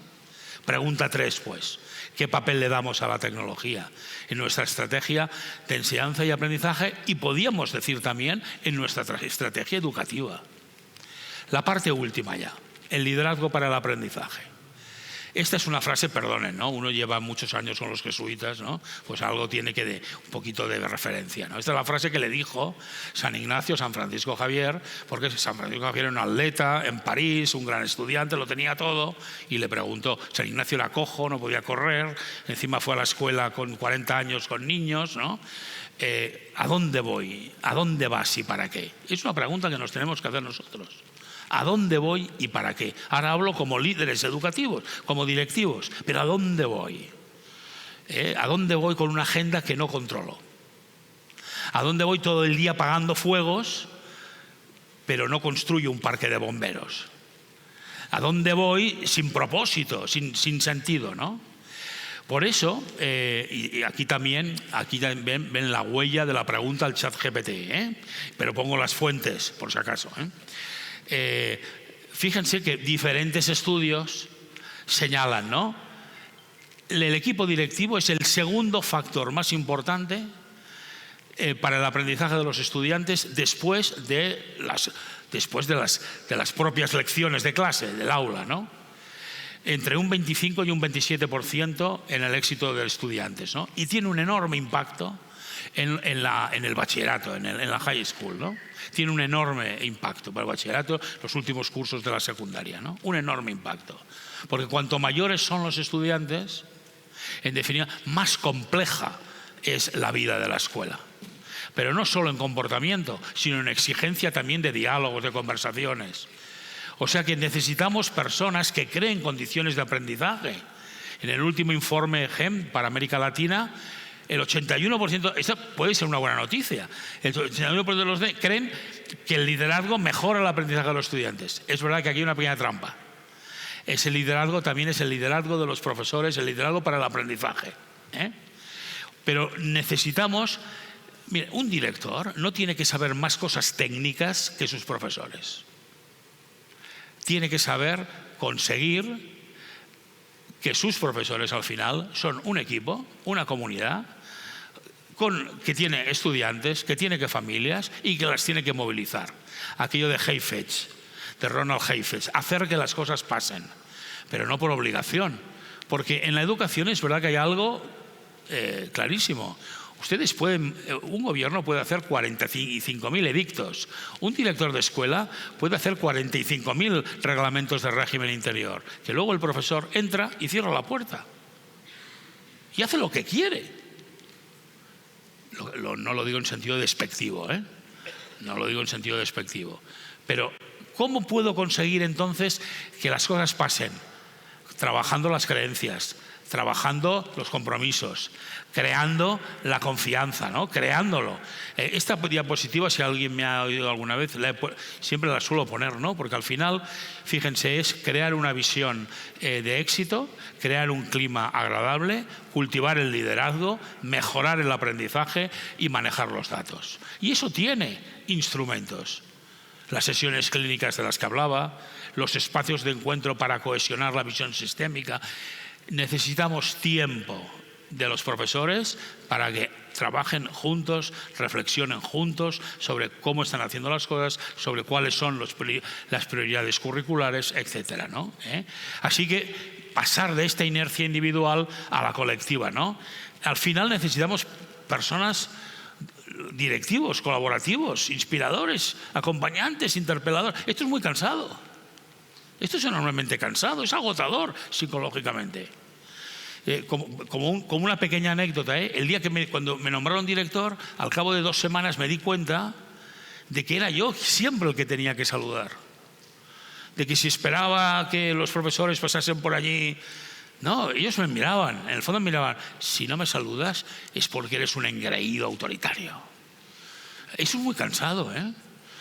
Pregunta 3, pues. ¿Qué papel le damos a la tecnología en nuestra estrategia de enseñanza y aprendizaje? Y podíamos decir también en nuestra estrategia educativa. La parte última ya, el liderazgo para el aprendizaje. Esta es una frase, perdonen, ¿no? Uno lleva muchos años con los jesuitas, ¿no? Pues algo tiene que un poquito de referencia, ¿no? Esta es la frase que le dijo San Ignacio, San Francisco Javier, porque San Francisco Javier era un atleta en París, un gran estudiante, lo tenía todo, y le preguntó, San Ignacio era cojo, no podía correr, encima fue a la escuela con 40 años con niños, ¿no? ¿A dónde voy? ¿A dónde vas y para qué? Es una pregunta que nos tenemos que hacer nosotros. ¿A dónde voy y para qué? Ahora hablo como líderes educativos, como directivos, pero ¿a dónde voy? ¿A dónde voy con una agenda que no controlo? ¿A dónde voy todo el día apagando fuegos, pero no construyo un parque de bomberos? ¿A dónde voy sin propósito, sin sentido, ¿no? Por eso, y aquí también ven la huella de la pregunta al ChatGPT, pero pongo las fuentes, por si acaso, fíjense que diferentes estudios señalan, ¿no? El equipo directivo es el segundo factor más importante para el aprendizaje de los estudiantes después de las propias lecciones de clase, del aula, ¿no? Entre un 25 y un 27% en el éxito de los estudiantes, ¿no? Y tiene un enorme impacto en el bachillerato, en la high school, ¿no? Tiene un enorme impacto para el bachillerato, los últimos cursos de la secundaria, ¿no? Un enorme impacto. Porque cuanto mayores son los estudiantes, en definitiva, más compleja es la vida de la escuela. Pero no solo en comportamiento, sino en exigencia también de diálogos, de conversaciones. O sea que necesitamos personas que creen condiciones de aprendizaje. En el último informe GEM para América Latina, el 81%, esto puede ser una buena noticia, el 81% de los creen que el liderazgo mejora el aprendizaje de los estudiantes. Es verdad que aquí hay una pequeña trampa. Ese liderazgo también es el liderazgo de los profesores, el liderazgo para el aprendizaje. Pero necesitamos... Mire, un director no tiene que saber más cosas técnicas que sus profesores. Tiene que saber conseguir que sus profesores al final son un equipo, una comunidad, que tiene estudiantes, que tiene familias y que las tiene que movilizar. Aquello de Heifetz, de Ronald Heifetz, hacer que las cosas pasen, pero no por obligación. Porque en la educación es verdad que hay algo clarísimo. Un gobierno puede hacer 45.000 edictos. Un director de escuela puede hacer 45.000 reglamentos de régimen interior. Que luego el profesor entra y cierra la puerta. Y hace lo que quiere. No lo digo en sentido despectivo, No lo digo en sentido despectivo. Pero, ¿cómo puedo conseguir entonces que las cosas pasen? Trabajando las creencias, trabajando los compromisos, creando la confianza, ¿no? Creándolo. Esta diapositiva, si alguien me ha oído alguna vez, siempre la suelo poner, ¿no? Porque al final, fíjense, es crear una visión de éxito, crear un clima agradable, cultivar el liderazgo, mejorar el aprendizaje y manejar los datos. Y eso tiene instrumentos. Las sesiones clínicas de las que hablaba, los espacios de encuentro para cohesionar la visión sistémica. Necesitamos tiempo de los profesores para que trabajen juntos, reflexionen juntos sobre cómo están haciendo las cosas, sobre cuáles son las prioridades curriculares, etcétera, ¿no? Así que pasar de esta inercia individual a la colectiva, ¿no? Al final necesitamos personas, directivos, colaborativos, inspiradores, acompañantes, interpeladores. Esto es muy cansado. Esto es enormemente cansado, es agotador psicológicamente. Como una pequeña anécdota, el día que cuando me nombraron director, al cabo de 2 semanas me di cuenta de que era yo siempre el que tenía que saludar. De que si esperaba que los profesores pasasen por allí, no, ellos me miraban, en el fondo me miraban, si no me saludas es porque eres un engreído autoritario. Eso es muy cansado,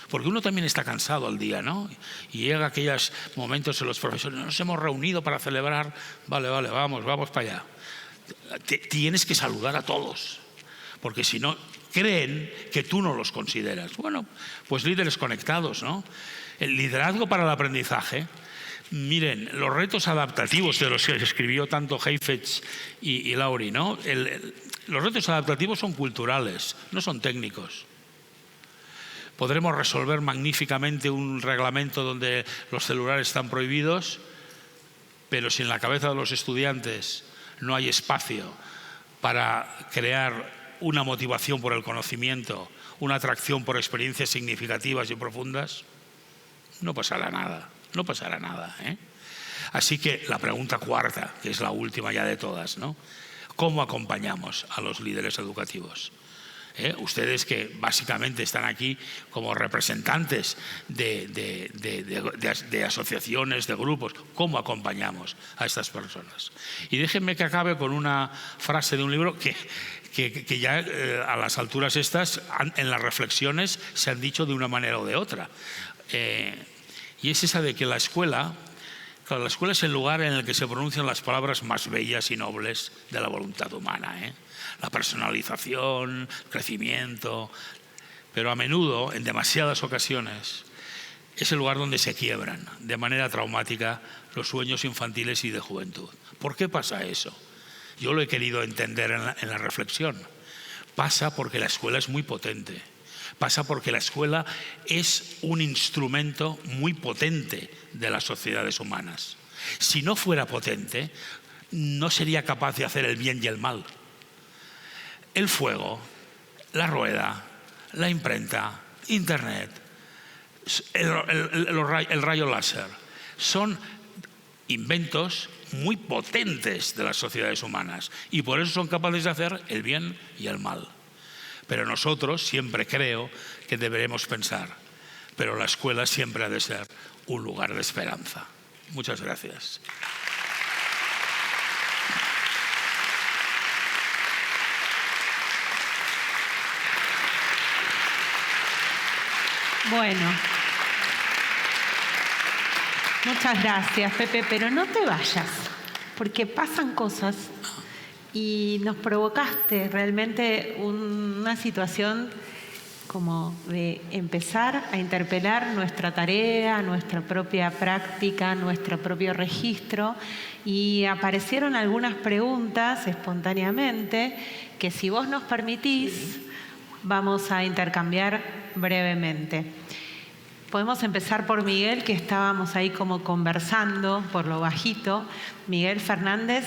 porque uno también está cansado al día, ¿no? Y llega aquellos momentos en los profesores, nos hemos reunido para celebrar, vale, vamos para allá. Tienes que saludar a todos, porque si no, creen que tú no los consideras. Bueno, pues líderes conectados, ¿no? El liderazgo para el aprendizaje. Miren, los retos adaptativos de los que escribió tanto Heifetz y Laurie, ¿no? Los retos adaptativos son culturales, no son técnicos. Podremos resolver magníficamente un reglamento donde los celulares están prohibidos, pero si en la cabeza de los estudiantes no hay espacio para crear una motivación por el conocimiento, una atracción por experiencias significativas y profundas, no pasará nada, no pasará nada, Así que la pregunta cuarta, que es la última ya de todas, ¿no? ¿Cómo acompañamos a los líderes educativos? Ustedes que básicamente están aquí como representantes de asociaciones, de grupos, ¿cómo acompañamos a estas personas? Y déjenme que acabe con una frase de un libro que ya a las alturas estas, en las reflexiones, se han dicho de una manera o de otra. Y es esa de que la escuela es el lugar en el que se pronuncian las palabras más bellas y nobles de la voluntad humana, La personalización, crecimiento, pero a menudo, en demasiadas ocasiones, es el lugar donde se quiebran de manera traumática los sueños infantiles y de juventud. ¿Por qué pasa eso? Yo lo he querido entender en la reflexión. Pasa porque la escuela es muy potente. Pasa porque la escuela es un instrumento muy potente de las sociedades humanas. Si no fuera potente, no sería capaz de hacer el bien y el mal. El fuego, la rueda, la imprenta, Internet, el rayo láser, son inventos muy potentes de las sociedades humanas y por eso son capaces de hacer el bien y el mal. Pero nosotros siempre creo que deberemos pensar, pero la escuela siempre ha de ser un lugar de esperanza. Muchas gracias. Bueno, muchas gracias, Pepe, pero no te vayas, porque pasan cosas y nos provocaste realmente una situación como de empezar a interpelar nuestra tarea, nuestra propia práctica, nuestro propio registro, y aparecieron algunas preguntas espontáneamente que, si vos nos permitís, vamos a intercambiar brevemente. Podemos empezar por Miguel, que estábamos ahí como conversando por lo bajito. Miguel Fernández.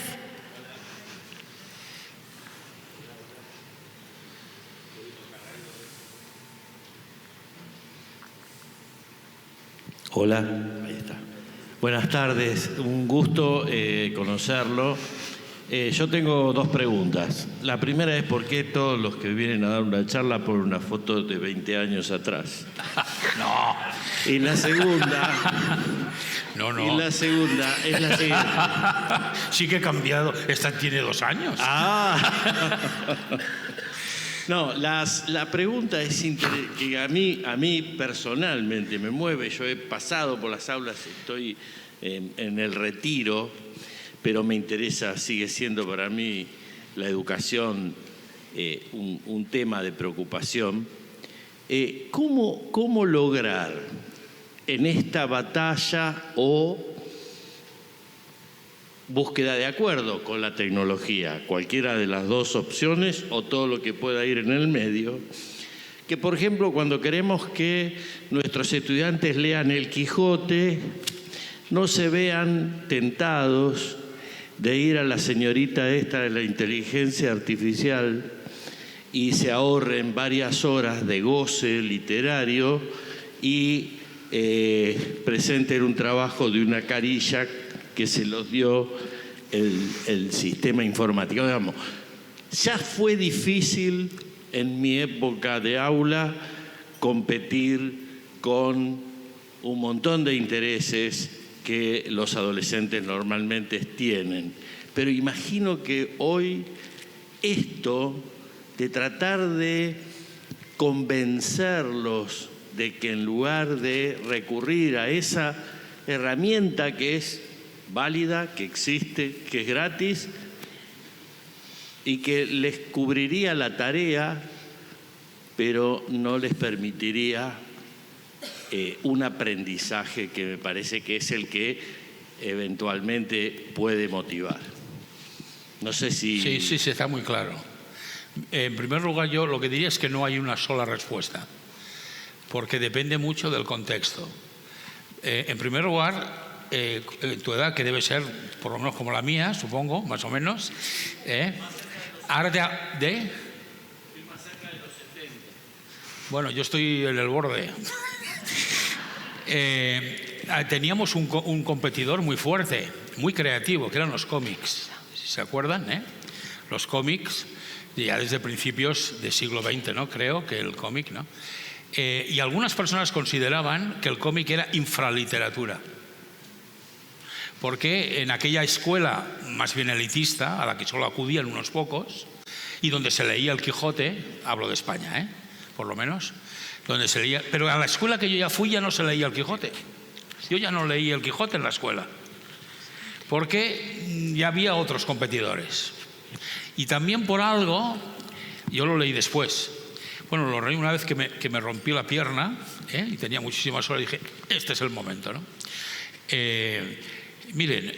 Hola, ahí está. Buenas tardes, un gusto conocerlo. Yo tengo 2 preguntas. La primera es: ¿por qué todos los que vienen a dar una charla ponen una foto de 20 años atrás? No. Y la segunda... No. Y la segunda es la siguiente. Sí que he cambiado. Esta tiene 2 años. No, la pregunta es que a mí personalmente me mueve. Yo he pasado por las aulas, estoy en el retiro, pero me interesa, sigue siendo para mí la educación un tema de preocupación. ¿Cómo lograr en esta batalla o búsqueda de acuerdo con la tecnología, cualquiera de las dos opciones o todo lo que pueda ir en el medio. Que, por ejemplo, cuando queremos que nuestros estudiantes lean El Quijote, no se vean tentados de ir a la señorita esta de la inteligencia artificial y se ahorren varias horas de goce literario y presenten un trabajo de una carilla que se los dio el sistema informático. Digamos, ya fue difícil en mi época de aula competir con un montón de intereses que los adolescentes normalmente tienen. Pero imagino que hoy esto de tratar de convencerlos de que en lugar de recurrir a esa herramienta que es válida, que existe, que es gratis y que les cubriría la tarea, pero no les permitiría un aprendizaje que me parece que es el que eventualmente puede motivar. No sé si... Sí, está muy claro. En primer lugar, yo lo que diría es que no hay una sola respuesta, porque depende mucho del contexto. En primer lugar, tu edad, que debe ser por lo menos como la mía, supongo, más o menos, ahora de... Bueno, yo estoy en el borde. Teníamos un competidor muy fuerte, muy creativo, que eran los cómics. ¿Se acuerdan? Los cómics, ya desde principios del siglo XX, ¿no? Creo que el cómic, ¿no? Y algunas personas consideraban que el cómic era infraliteratura, porque en aquella escuela más bien elitista, a la que solo acudían unos pocos, y donde se leía el Quijote, hablo de España, por lo menos, donde se leía, pero a la escuela que yo ya fui ya no se leía el Quijote. Yo ya no leía el Quijote en la escuela, porque ya había otros competidores. Y también por algo, yo lo leí después. Bueno, lo leí una vez que me rompí la pierna, y tenía muchísimas horas, y dije, este es el momento, ¿no? Miren,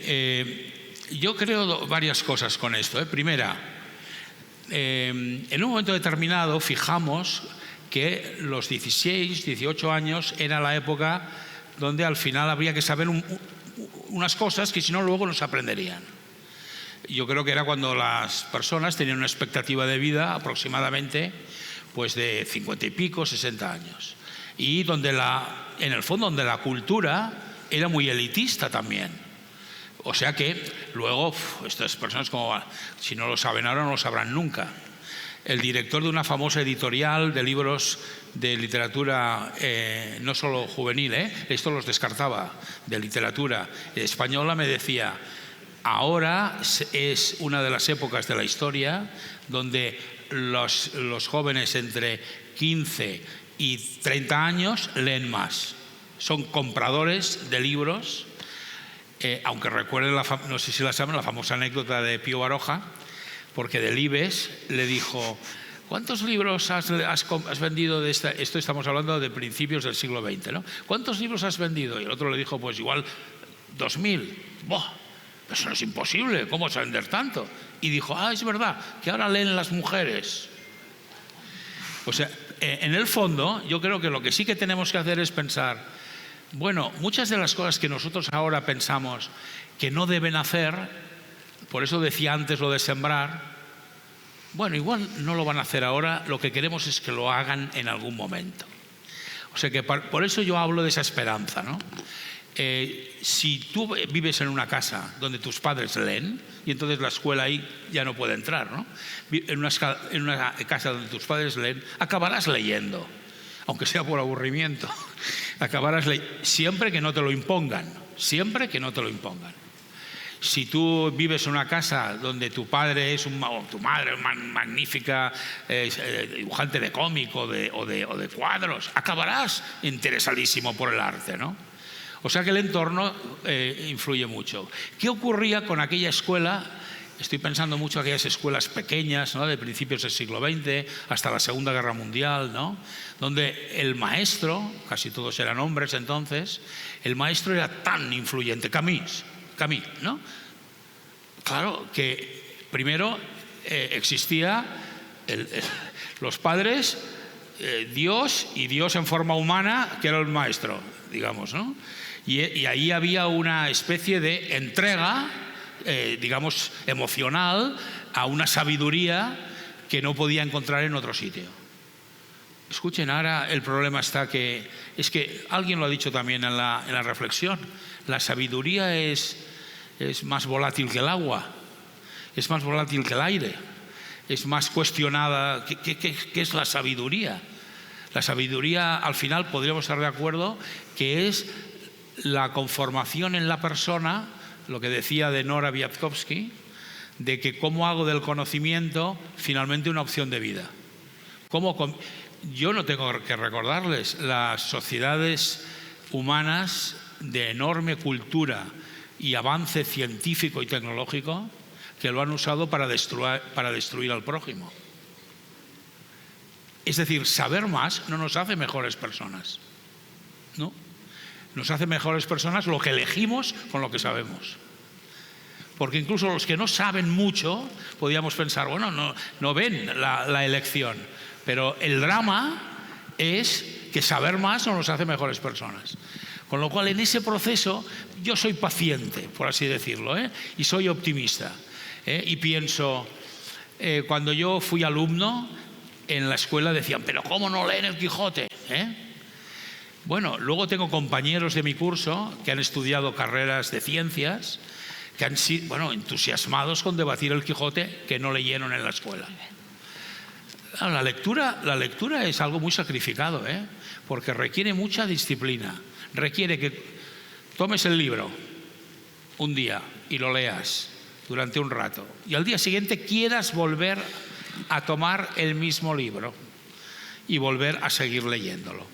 yo creo varias cosas con esto. Primera, en un momento determinado fijamos que los 16, 18 años era la época donde al final habría que saber unas cosas que si no luego no se aprenderían. Yo creo que era cuando las personas tenían una expectativa de vida aproximadamente pues de 50 y pico, 60 años. Y donde en el fondo donde la cultura era muy elitista también. O sea que luego estas personas, como si no lo saben ahora no lo sabrán nunca. El director de una famosa editorial de libros de literatura, no solo juvenil, esto los descartaba, de literatura española, me decía: ahora es una de las épocas de la historia donde los jóvenes entre 15 y 30 años leen más. Son compradores de libros, aunque recuerden, no sé si la saben, la famosa anécdota de Pío Baroja, porque Delibes le dijo: ¿cuántos libros has vendido de esta? Esto estamos hablando de principios del siglo XX, ¿no? ¿Cuántos libros has vendido? Y el otro le dijo: pues igual 2000. ¡Buah! Eso no es imposible, ¿cómo vas a vender tanto? Y dijo: es verdad, que ahora leen las mujeres. O sea, en el fondo, yo creo que lo que sí que tenemos que hacer es pensar, bueno, muchas de las cosas que nosotros ahora pensamos que no deben hacer, por eso decía antes lo de sembrar, bueno, igual no lo van a hacer ahora, lo que queremos es que lo hagan en algún momento. O sea que por eso yo hablo de esa esperanza, ¿no? Si tú vives en una casa donde tus padres leen, y entonces la escuela ahí ya no puede entrar, ¿no? En una casa donde tus padres leen, acabarás leyendo, aunque sea por aburrimiento. Acabarás siempre que no te lo impongan, siempre que no te lo impongan. Si tú vives en una casa donde tu padre tu madre es magnífica dibujante de cómic o de cuadros, acabarás interesadísimo por el arte, ¿no? O sea que el entorno influye mucho. ¿Qué ocurría con aquella escuela? Estoy pensando mucho en aquellas escuelas pequeñas, ¿no? De principios del siglo XX hasta la Segunda Guerra Mundial, ¿no? Donde el maestro, casi todos eran hombres entonces, el maestro era tan influyente, Camus, ¿no? claro, que primero existía los padres, Dios y Dios en forma humana, que era el maestro, digamos, ¿no? Y ahí había una especie de entrega, digamos, emocional a una sabiduría que no podía encontrar en otro sitio. Escuchen, ahora el problema está que, es que alguien lo ha dicho también en la reflexión, la sabiduría es más volátil que el agua, es más volátil que el aire, es más cuestionada. ¿Qué es la sabiduría? La sabiduría, al final, podríamos estar de acuerdo que es la conformación en la persona, lo que decía de Nora Wiatkowski, de que cómo hago del conocimiento finalmente una opción de vida. Yo no tengo que recordarles, las sociedades humanas de enorme cultura y avance científico y tecnológico que lo han usado para destruir al prójimo. Es decir, saber más no nos hace mejores personas, ¿no? Nos hace mejores personas lo que elegimos con lo que sabemos. Porque incluso los que no saben mucho, podríamos pensar, bueno, no ven la elección. Pero el drama es que saber más no nos hace mejores personas. Con lo cual, en ese proceso, yo soy paciente, por así decirlo, y soy optimista. Y pienso, cuando yo fui alumno, en la escuela decían, pero ¿cómo no leen el Quijote? Bueno, luego tengo compañeros de mi curso que han estudiado carreras de ciencias, que han sido entusiasmados con debatir el Quijote, que no leyeron en la escuela. La lectura es algo muy sacrificado, porque requiere mucha disciplina. Requiere que tomes el libro un día y lo leas durante un rato, y al día siguiente quieras volver a tomar el mismo libro y volver a seguir leyéndolo.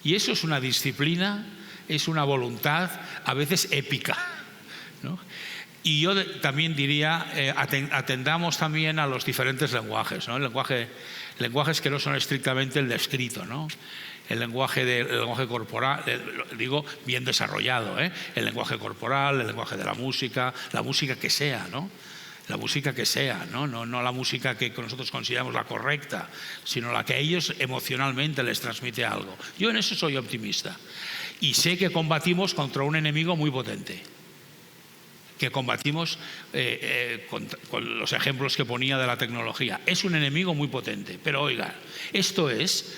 Y eso es una disciplina, es una voluntad, a veces épica, ¿no? Y yo también diría, atendamos también a los diferentes lenguajes, ¿no? Lenguajes que no son estrictamente el descrito, ¿no? El lenguaje corporal, digo, bien desarrollado, el lenguaje corporal, el lenguaje de la música que sea, ¿no? La música que sea, ¿no? No la música que nosotros consideramos la correcta, sino la que a ellos emocionalmente les transmite algo. Yo en eso soy optimista. Y sé que combatimos contra un enemigo muy potente. Que combatimos con los ejemplos que ponía de la tecnología. Es un enemigo muy potente. Pero oiga, esto es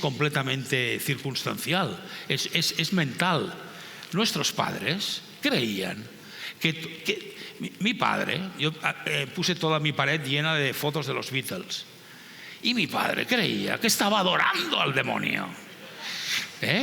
completamente circunstancial, es mental. Nuestros padres creían que mi padre, yo puse toda mi pared llena de fotos de los Beatles, y mi padre creía que estaba adorando al demonio.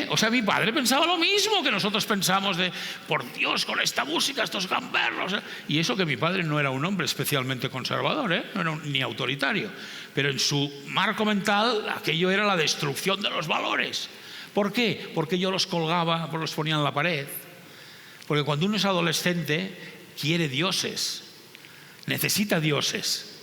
O sea, mi padre pensaba lo mismo que nosotros pensamos de, por Dios, con esta música, estos gamberros. Y eso que mi padre no era un hombre especialmente conservador, no era ni autoritario. Pero en su marco mental aquello era la destrucción de los valores. ¿Por qué? Porque yo los colgaba, los ponía en la pared. Porque cuando uno es adolescente quiere dioses, necesita dioses.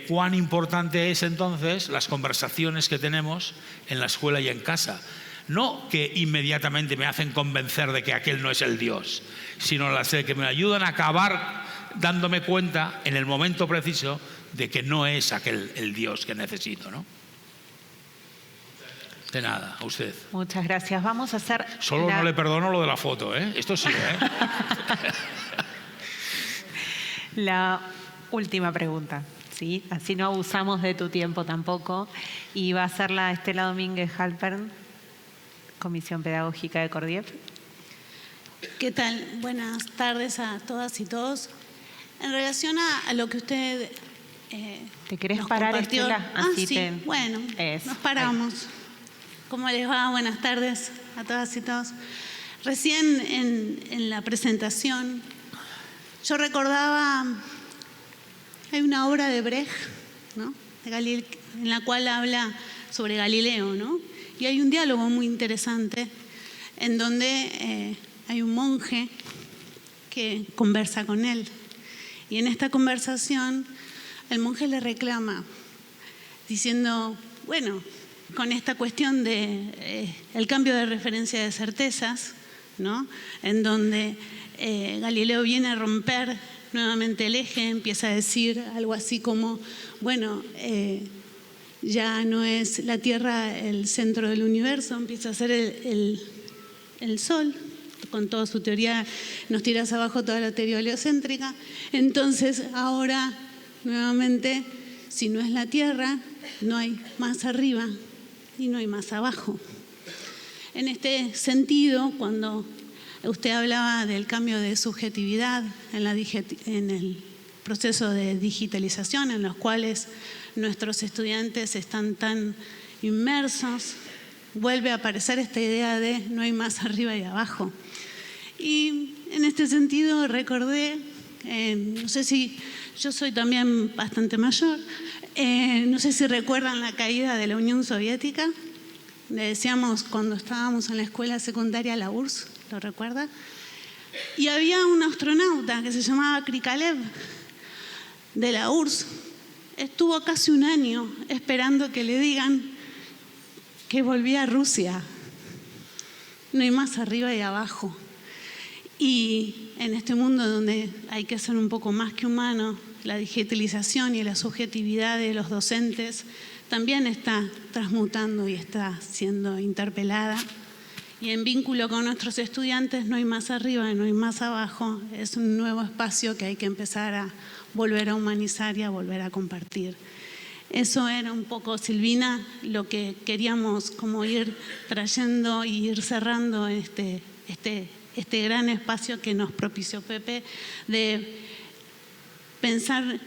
Cuán importante es entonces las conversaciones que tenemos en la escuela y en casa. No que inmediatamente me hacen convencer de que aquel no es el Dios, sino las que me ayudan a acabar dándome cuenta en el momento preciso de que no es aquel el Dios que necesito, ¿no? De nada, a usted. Muchas gracias. Vamos a hacer... Solo no le perdono lo de la foto, Esto sí, La última pregunta, ¿sí? Así no abusamos de tu tiempo tampoco. Y va a ser la Estela Domínguez Halpern, Comisión Pedagógica de Cordiep. ¿Qué tal? Buenas tardes a todas y todos. En relación a lo que usted ¿te querés nos parar, compartió. Estela? Así sí, bueno, nos paramos. Ahí. ¿Cómo les va? Buenas tardes a todas y todos. Recién en la presentación yo recordaba, hay una obra de Brecht, ¿no? En la cual habla sobre Galileo, ¿no? Y hay un diálogo muy interesante en donde hay un monje que conversa con él. Y en esta conversación el monje le reclama diciendo, bueno, con esta cuestión de el cambio de referencia de certezas, ¿no? En donde Galileo viene a romper nuevamente el eje, empieza a decir algo así como, bueno, ya no es la Tierra el centro del universo, empieza a ser el Sol, con toda su teoría, nos tiras abajo toda la teoría heliocéntrica. Entonces, ahora, nuevamente, si no es la Tierra, no hay más arriba y no hay más abajo. En este sentido, cuando usted hablaba del cambio de subjetividad en el proceso de digitalización, en los cuales nuestros estudiantes están tan inmersos, vuelve a aparecer esta idea de no hay más arriba y abajo. Y en este sentido recordé, no sé si, yo soy también bastante mayor, no sé si recuerdan la caída de la Unión Soviética. Le decíamos cuando estábamos en la escuela secundaria la URSS, ¿lo recuerda? Y había un astronauta que se llamaba Krikalev, de la URSS. Estuvo casi un año esperando que le digan que volvía a Rusia. No hay más arriba y abajo. Y en este mundo donde hay que ser un poco más que humano, la digitalización y la subjetividad de los docentes también está transmutando y está siendo interpelada. Y en vínculo con nuestros estudiantes, no hay más arriba, no hay más abajo. Es un nuevo espacio que hay que empezar a volver a humanizar y a volver a compartir. Eso era un poco, Silvina, lo que queríamos como ir trayendo y ir cerrando este gran espacio que nos propició Pepe, de pensar,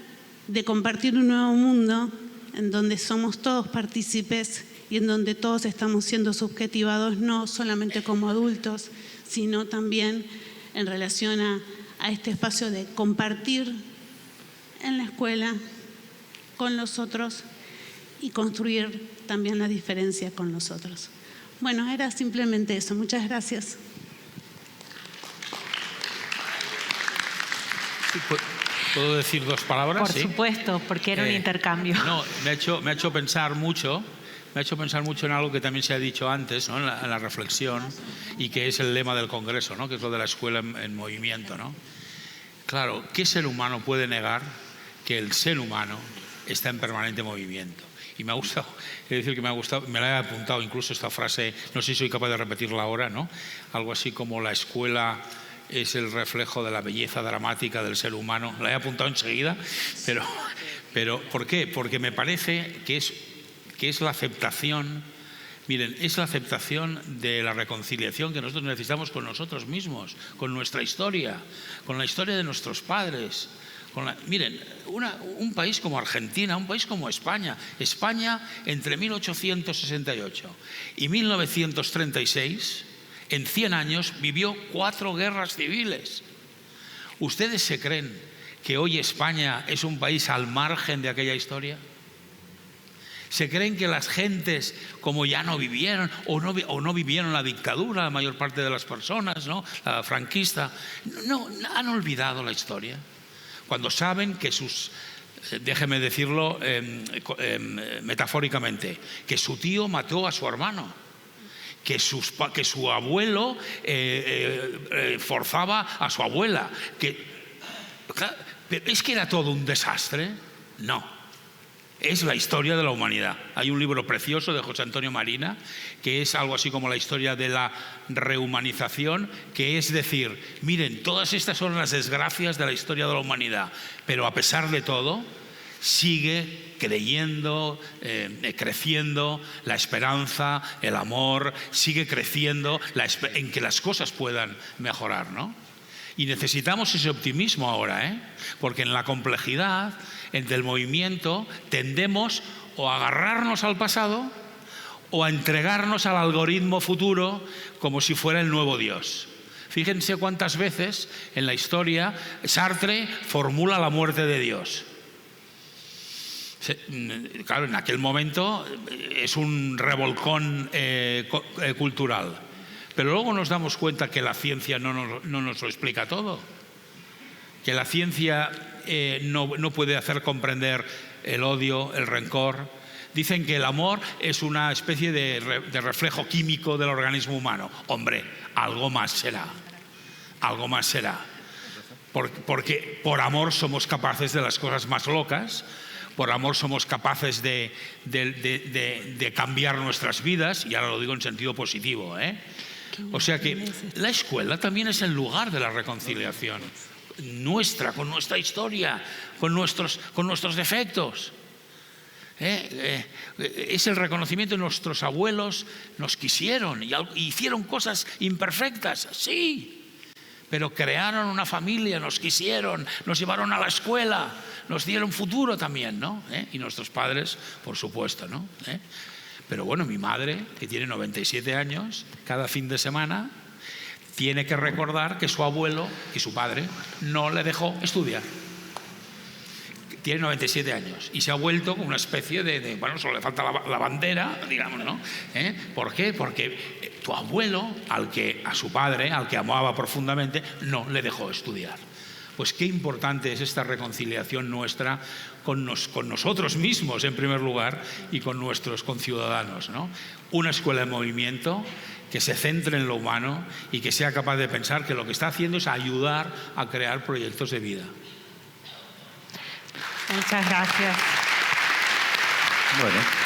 de compartir un nuevo mundo en donde somos todos partícipes y en donde todos estamos siendo subjetivados, no solamente como adultos, sino también en relación a este espacio de compartir en la escuela con los otros y construir también la diferencia con los otros. Bueno, era simplemente eso. Muchas gracias. ¿Puedo decir dos palabras? Por supuesto, porque era un intercambio. No, me ha hecho pensar mucho. Me ha hecho pensar mucho en algo que también se ha dicho antes, ¿no? en la reflexión, y que es el lema del Congreso, ¿no? Que es lo de la escuela en movimiento, ¿no? Claro, ¿qué ser humano puede negar que el ser humano está en permanente movimiento? Y me ha gustado, decir que me la he apuntado incluso esta frase, no sé si soy capaz de repetirla ahora, ¿no? Algo así como la escuela es el reflejo de la belleza dramática del ser humano. La he apuntado enseguida, pero ¿por qué? Porque me parece que es la aceptación, miren, es la aceptación de la reconciliación que nosotros necesitamos con nosotros mismos, con nuestra historia, con la historia de nuestros padres. Miren, un país como Argentina, un país como España. España, entre 1868 y 1936, en 100 años, vivió 4 guerras civiles. ¿Ustedes se creen que hoy España es un país al margen de aquella historia? ¿Se creen que las gentes, como ya no vivieron o no vivieron la dictadura, la mayor parte de las personas, ¿no? La franquista, no han olvidado la historia? Cuando saben que déjeme decirlo metafóricamente, que su tío mató a su hermano, que su abuelo forzaba a su abuela, ¿pero es que era todo un desastre? No. Es la historia de la humanidad. Hay un libro precioso de José Antonio Marina que es algo así como la historia de la rehumanización, que es decir, miren, todas estas son las desgracias de la historia de la humanidad, pero a pesar de todo sigue creyendo, creciendo la esperanza, el amor, sigue creciendo en que las cosas puedan mejorar, ¿no? Y necesitamos ese optimismo ahora, porque en la complejidad del movimiento tendemos o a agarrarnos al pasado o a entregarnos al algoritmo futuro como si fuera el nuevo Dios. Fíjense cuántas veces en la historia Sartre formula la muerte de Dios. Claro, en aquel momento es un revolcón cultural. Pero luego nos damos cuenta que la ciencia no nos lo explica todo, que la ciencia no puede hacer comprender el odio, el rencor. Dicen que el amor es una especie de reflejo químico del organismo humano. Hombre, algo más será, algo más será. porque por amor somos capaces de las cosas más locas, por amor somos capaces de cambiar nuestras vidas, y ahora lo digo en sentido positivo, ¿eh? O sea que la escuela también es el lugar de la reconciliación nuestra, con nuestra historia, con nuestros defectos. Es el reconocimiento de nuestros abuelos nos quisieron y hicieron cosas imperfectas, sí, pero crearon una familia, nos quisieron, nos llevaron a la escuela, nos dieron futuro también, ¿no? Y nuestros padres, por supuesto, ¿no? Pero bueno, mi madre, que tiene 97 años, cada fin de semana tiene que recordar que su abuelo y su padre no le dejó estudiar. Tiene 97 años y se ha vuelto una especie bueno, solo le falta la bandera, digamos, ¿no? ¿Por qué? Porque tu abuelo, a su padre, al que amaba profundamente, no le dejó estudiar. Pues qué importante es esta reconciliación nuestra con nosotros mismos, en primer lugar, y con nuestros conciudadanos, ¿no? Una escuela en movimiento que se centre en lo humano y que sea capaz de pensar que lo que está haciendo es ayudar a crear proyectos de vida. Muchas gracias. Bueno.